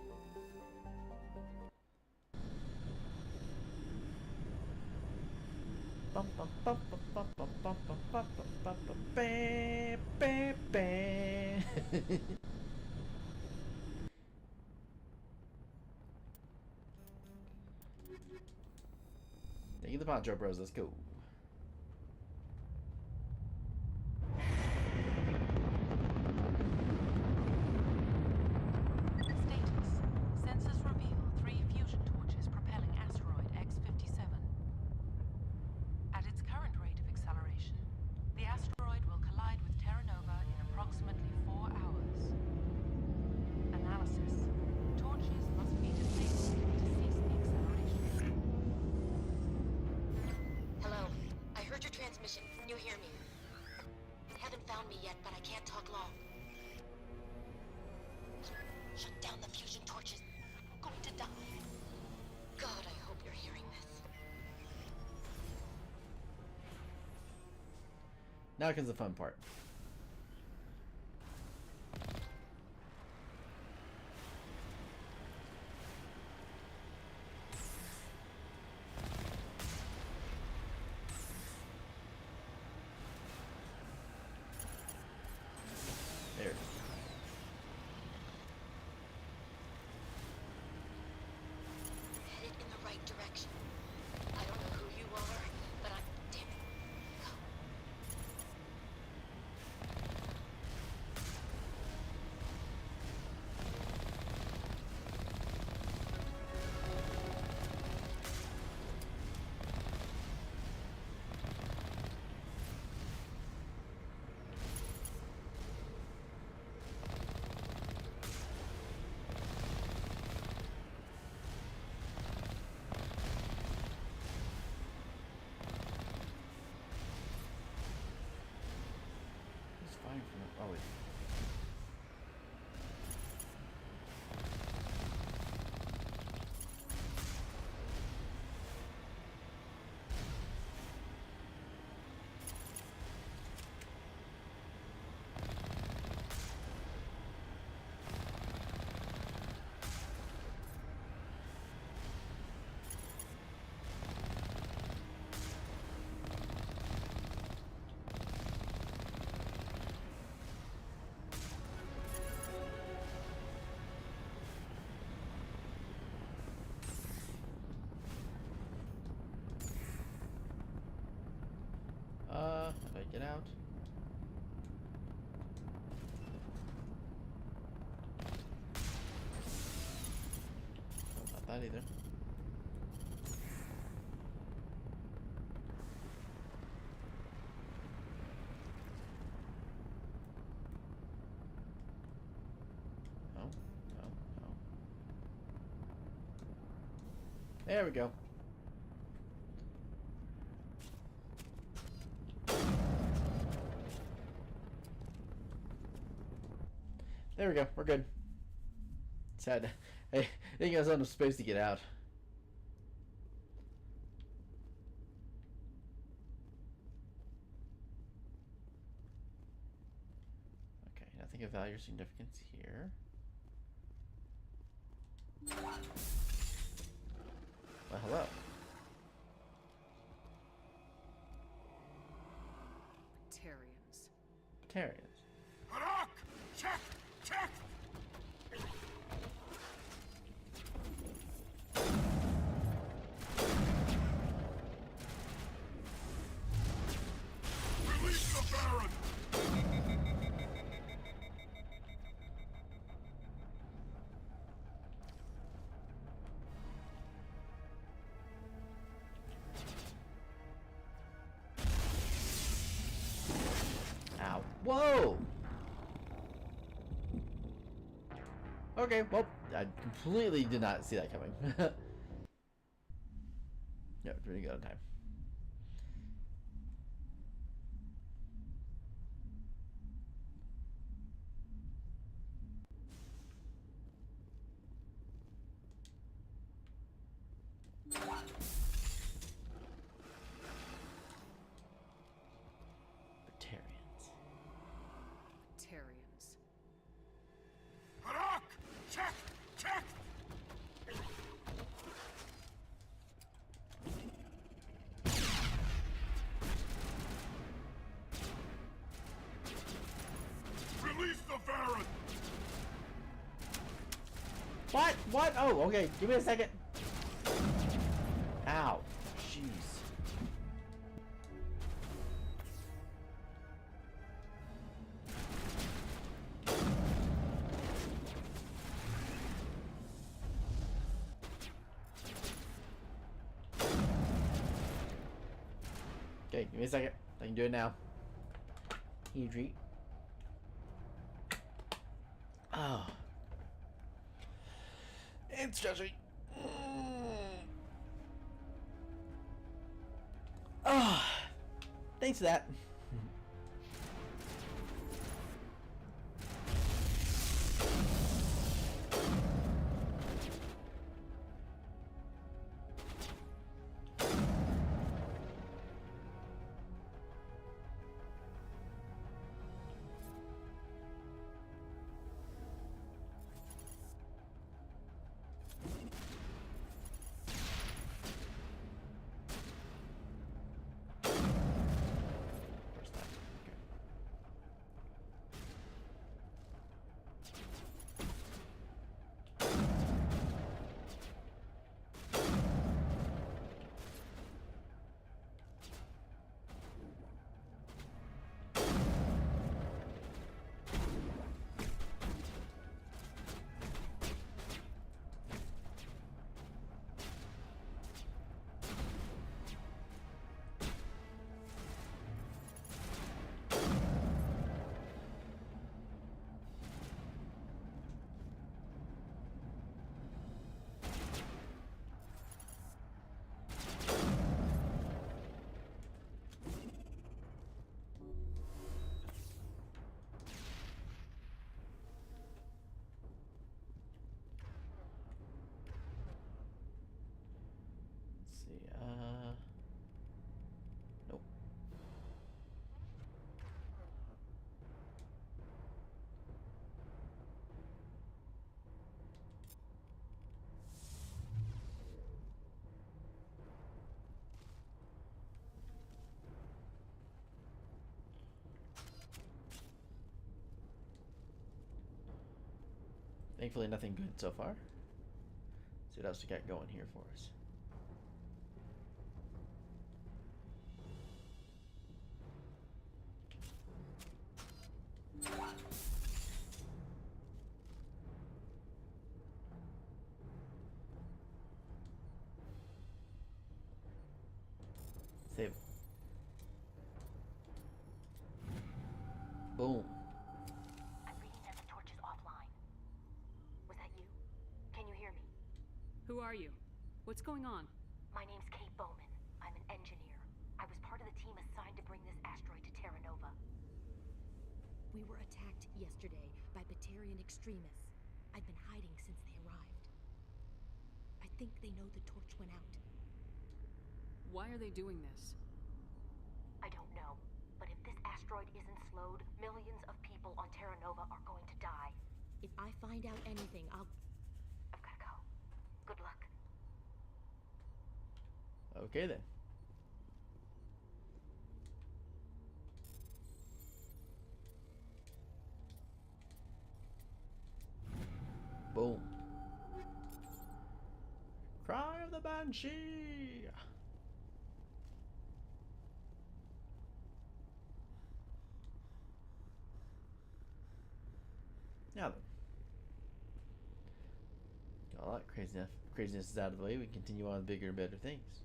Bum bum bum bum bum bum bum bum bum bum bum bam bam bam. Thank you, the Poncho Bros. Let's go. Status. Sensors reveal 3 fusion torches propelling asteroid X-57. At its current rate of acceleration, the asteroid will collide with Terra Nova in approximately 4 hours. Analysis. Torches must be disabled to cease the acceleration. Hello. I heard your transmission. Can you hear me? They haven't found me yet, but I can't talk long. Shut down the fusion torches. I'm going to die. God, I hope you're hearing this. Now comes the fun part. There. direction. I don't know who you are, but I'm... Damn it. Go. It's fine for me. Oh, wait. How do I get out? Oh, not that either. No, no, no. There we go. There we go. We're good. Sad. I think I was on a space to get out. Okay, nothing of value or significance here. Well, hello. Batarians. Batarians. Harak! Check! Check! Release the Baron! Ow. Whoa! Okay, well, I completely did not see that coming. Yeah, pretty good on time. Batarians. Batarians. Harak! Check! Check! Release the Baron! What? What? Oh, okay. Give me a second. Ow. Jeez. Okay, give me a second. I can do it now. Easy. Oh. It's stretchy. Oh. Thanks for that. Thankfully, nothing good so far. See what else we got going here for us. Save. Boom. I'm reading that the torch is offline. Was that you? Can you hear me? Who are you? What's going on? My name's Kate Bowman. I'm an engineer. I was part of the team assigned to bring this asteroid to Terra Nova. We were attacked yesterday by Batarian extremists. I've been hiding since they arrived. I think they know the torch went out. Why are they doing this? I don't know, but if this asteroid isn't slowed, millions of people on Terra Nova are going to die. If I find out anything, I've gotta go. Good luck. Okay then. Boom. Cry of the Banshee! Now then. Got all that craziness is out of the way. We continue on with bigger and better things.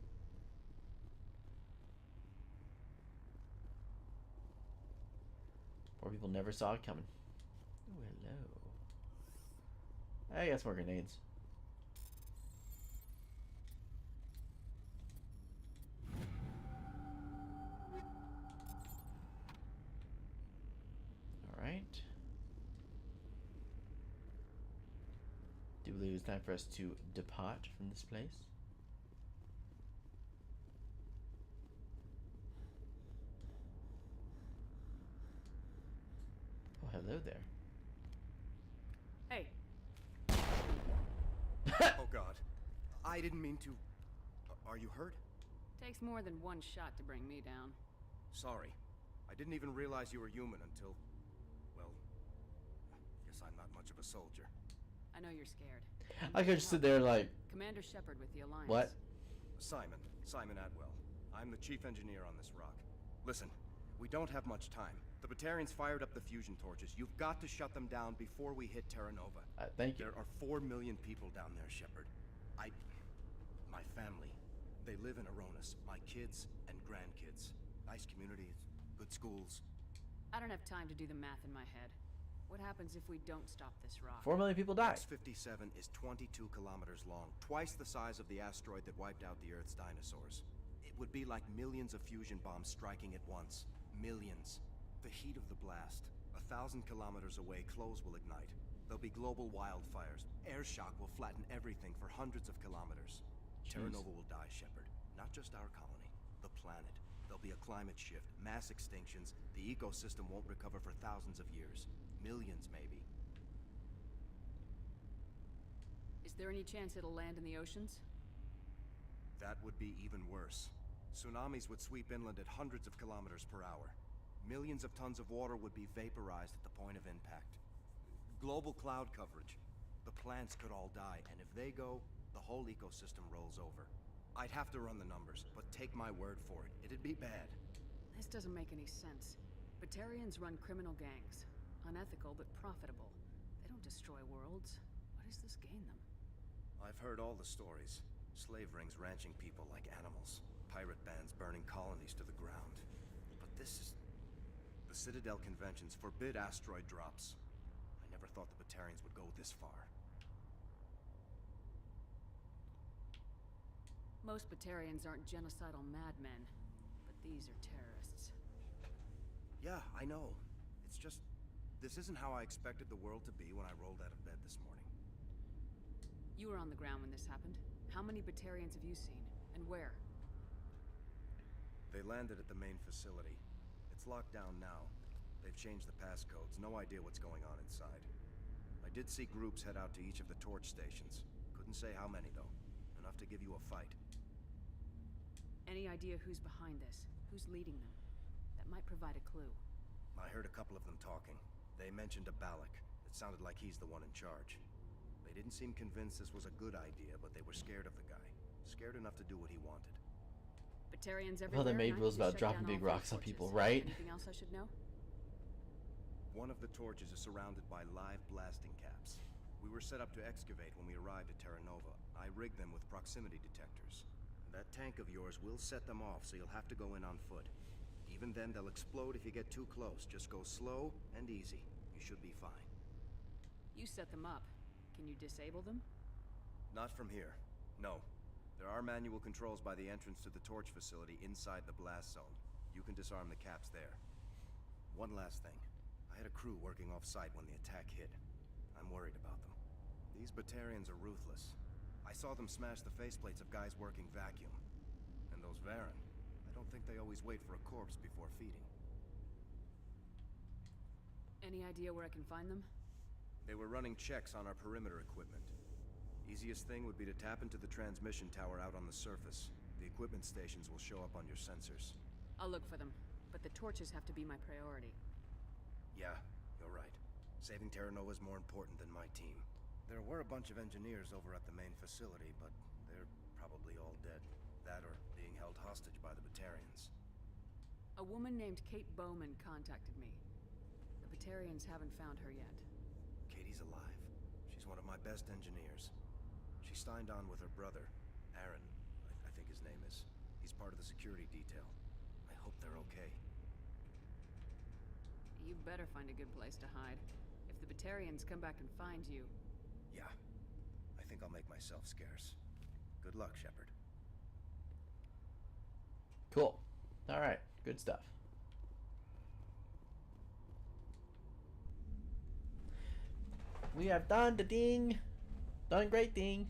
More people never saw it coming. Oh, hello. I guess more grenades. Alright. Do believe it's time for us to depart from this place. Oh, hello there. Hey. Oh God. I didn't mean to... Are you hurt? Takes more than one shot to bring me down. Sorry. I didn't even realize you were human until... Well... Guess I'm not much of a soldier. I know you're scared. I could just sit there like... Commander Shepard with the Alliance. What? Simon Atwell. I'm the chief engineer on this rock. Listen, we don't have much time. The Batarians fired up the fusion torches. You've got to shut them down before we hit Terra Nova. Thank you. There are 4 million people down there, Shepard. My family, they live in Aronis. My kids and grandkids. Nice communities, good schools. I don't have time to do the math in my head. What happens if we don't stop this rock? 4 million people die. X-57 is 22 kilometers long, twice the size of the asteroid that wiped out the Earth's dinosaurs. It would be like millions of fusion bombs striking at once. Millions. The heat of the blast. 1,000 kilometers away, clothes will ignite. There'll be global wildfires. Air shock will flatten everything for hundreds of kilometers. Terra Nova will die, Shepard. Not just our colony. The planet. There'll be a climate shift, mass extinctions. The ecosystem won't recover for thousands of years. Millions, maybe. Is there any chance it'll land in the oceans? That would be even worse. Tsunamis would sweep inland at hundreds of kilometers per hour. Millions of tons of water would be vaporized at the point of impact. Global cloud coverage. The plants could all die, and if they go, the whole ecosystem rolls over. I'd have to run the numbers, but take my word for it. It'd be bad. This doesn't make any sense. Batarians run criminal gangs. Unethical, but profitable. They don't destroy worlds. What does this gain them? I've heard all the stories. Slave rings ranching people like animals. Pirate bands burning colonies to the ground. But this is... The Citadel conventions forbid asteroid drops. I never thought the Batarians would go this far. Most Batarians aren't genocidal madmen, but these are terrorists. Yeah, I know. It's just... This isn't how I expected the world to be when I rolled out of bed this morning. You were on the ground when this happened. How many Batarians have you seen? And where? They landed at the main facility. It's locked down now. They've changed the passcodes. No idea what's going on inside. I did see groups head out to each of the torch stations. Couldn't say how many, though. Enough to give you a fight. Any idea who's behind this? Who's leading them? That might provide a clue. I heard a couple of them talking. They mentioned a Balak. It sounded like he's the one in charge. They didn't seem convinced this was a good idea, but they were scared of the guy. Scared enough to do what he wanted. Batarians everywhere. Well, they made and I rules need to about shut dropping down big all three rocks on torches. people, right? Anything else I should know? One of the torches is surrounded by live blasting caps. We were set up to excavate when we arrived at Terra Nova. I rigged them with proximity detectors. That tank of yours will set them off, so you'll have to go in on foot. Even then, they'll explode if you get too close. Just go slow and easy. You should be fine. You set them up. Can you disable them? Not from here. No. There are manual controls by the entrance to the torch facility inside the blast zone. You can disarm the caps there. One last thing. I had a crew working off-site when the attack hit. I'm worried about them. These Batarians are ruthless. I saw them smash the faceplates of guys working vacuum. And those Varen, I don't think they always wait for a corpse before feeding. Any idea where I can find them? They were running checks on our perimeter equipment. Easiest thing would be to tap into the transmission tower out on the surface. The equipment stations will show up on your sensors. I'll look for them, but the torches have to be my priority. Yeah, you're right. Saving Terra Nova is more important than my team. There were a bunch of engineers over at the main facility, but they're probably all dead. That or being held hostage by the Batarians. A woman named Kate Bowman contacted me. The Batarians haven't found her yet. Katie's alive. She's one of my best engineers. She signed on with her brother, Aaron, I think his name is. He's part of the security detail. I hope they're okay. You better find a good place to hide. If the Batarians come back and find you... Yeah. I think I'll make myself scarce. Good luck, Shepard. Cool. Alright, good stuff. We have done the thing. Done great thing.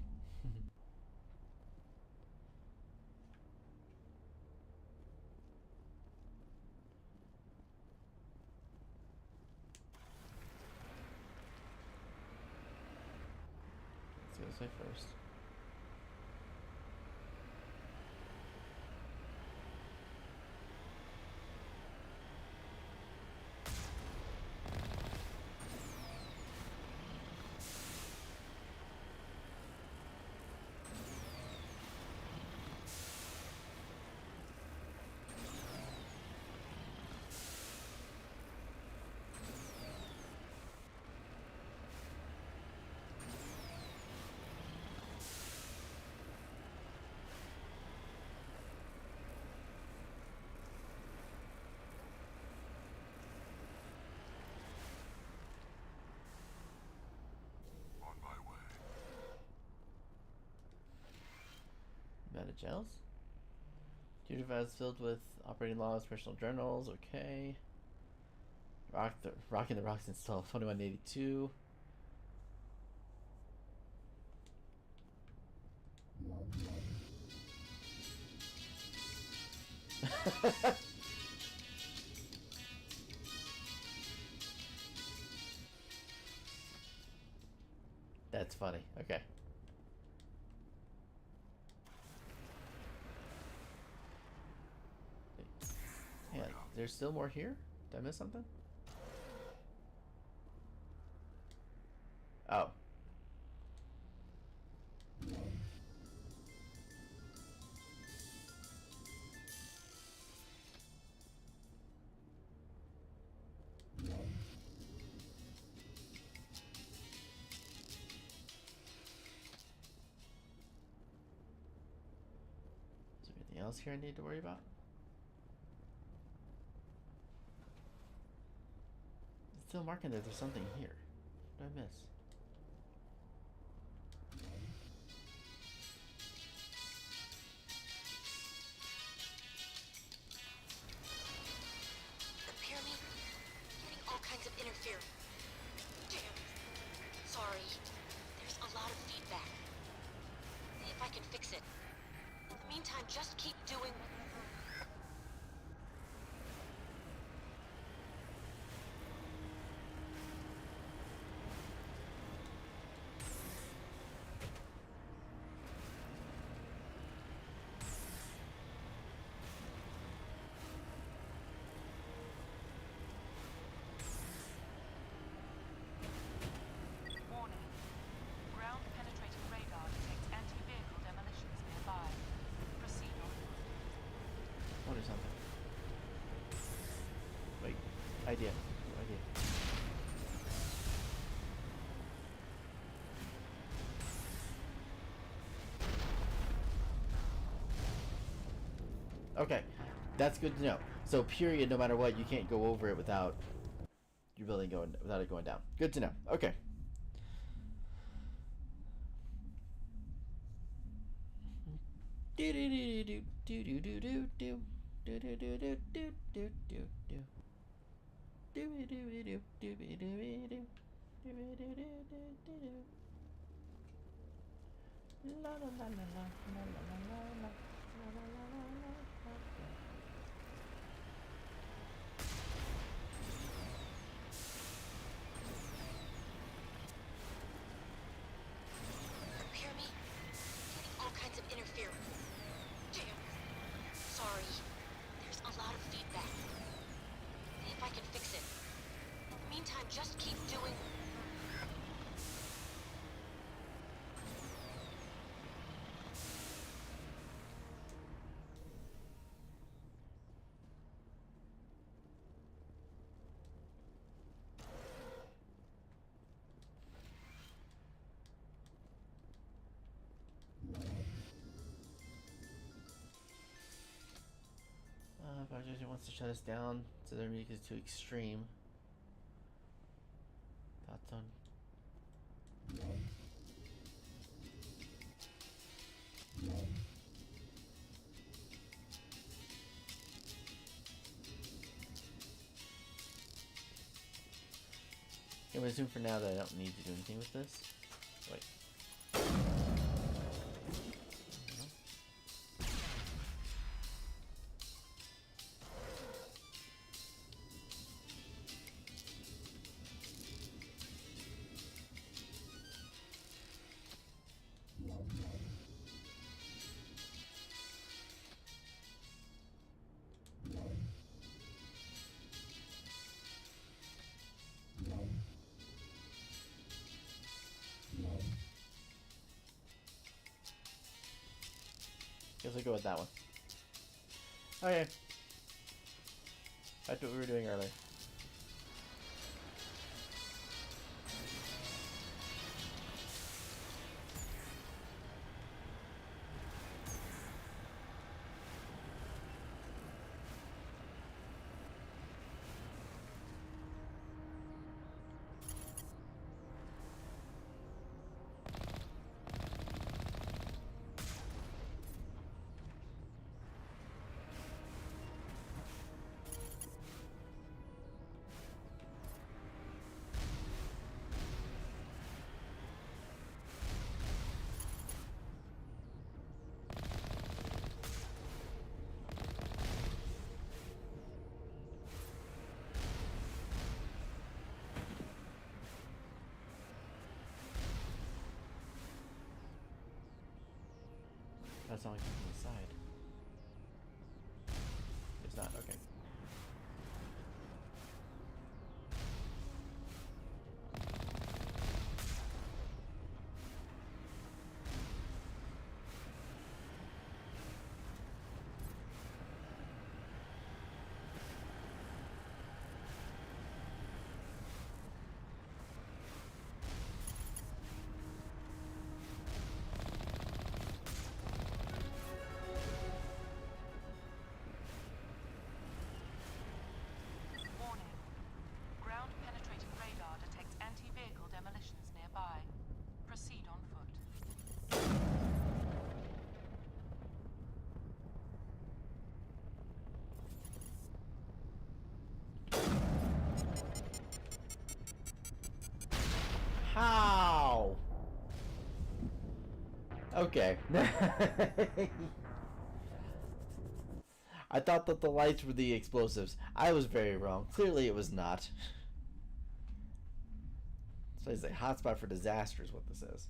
Let's see what's say first. Meta gels. Two devices filled with operating logs, personal journals. Okay. Rocking the Rocks installed 2182. That's funny. Okay. Yeah, there's still more here? Did I miss something? Oh. Is there anything else here I need to worry about? It's still marking that there's something here. What did I miss? The pyramid? Getting all kinds of interference. Damn. Sorry. There's a lot of feedback. See if I can fix it. In the meantime, just keep doing... Warning. Ground idea. No idea. Okay, that's good to know. So period, no matter what, you can't go over it without your building going, without it going down. Good to know. Okay. Hear me? Getting all kinds of interference. Damn. Sorry. There's a lot of feedback. See if I can fix it. In the meantime, just keep doing... Project wants to shut us down, so their music is too extreme. Thoughts on? I'm gonna assume for now that I don't need to do anything with this. Wait. Guess I'll go with that one. Okay. Back to what we were doing earlier. That's not like from the side. It's not, okay. Warning. Ground-penetrating radar detects anti-vehicle demolitions nearby. Proceed on foot. How? Okay. I thought that the lights were the explosives. I was very wrong. Clearly it was not. So it's a hotspot for disaster is what this is.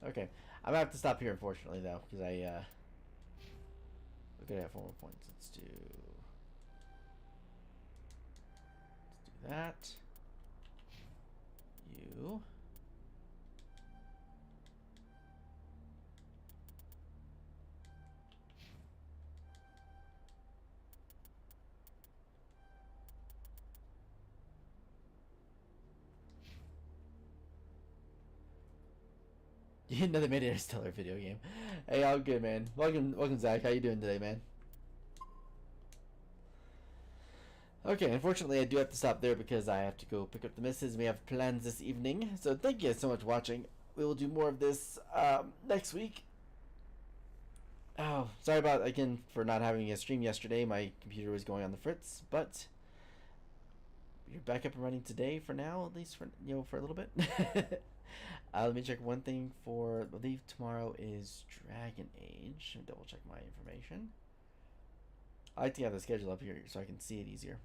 Okay. I'm gonna have to stop here unfortunately though, because we're gonna have 4 more points. Let's do that. You. Another made Interstellar video game. Hey, all good, man. Welcome, Zach. How you doing today, man? Okay, unfortunately, I do have to stop there because I have to go pick up the missus. We have plans this evening. So thank you guys so much for watching. We will do more of this next week. Oh, sorry about, again, for not having a stream yesterday. My computer was going on the fritz, but you're back up and running today for now, at least for, you know, for a little bit. Let me check one thing for, I believe tomorrow is Dragon Age. Let me double check my information. I like to have the schedule up here so I can see it easier.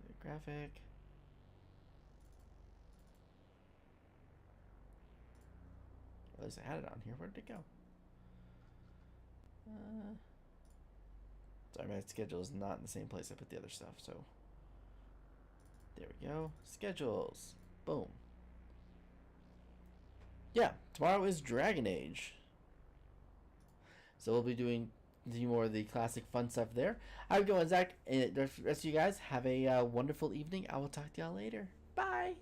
The graphic. At least I had it on here. Where did it go? Sorry, my schedule is not in the same place I put the other stuff, so there we go. Schedules. Boom. Yeah, tomorrow is Dragon Age. So we'll be doing more of the classic fun stuff there. How you going, Zach? And the rest of you guys, have a wonderful evening. I will talk to y'all later. Bye.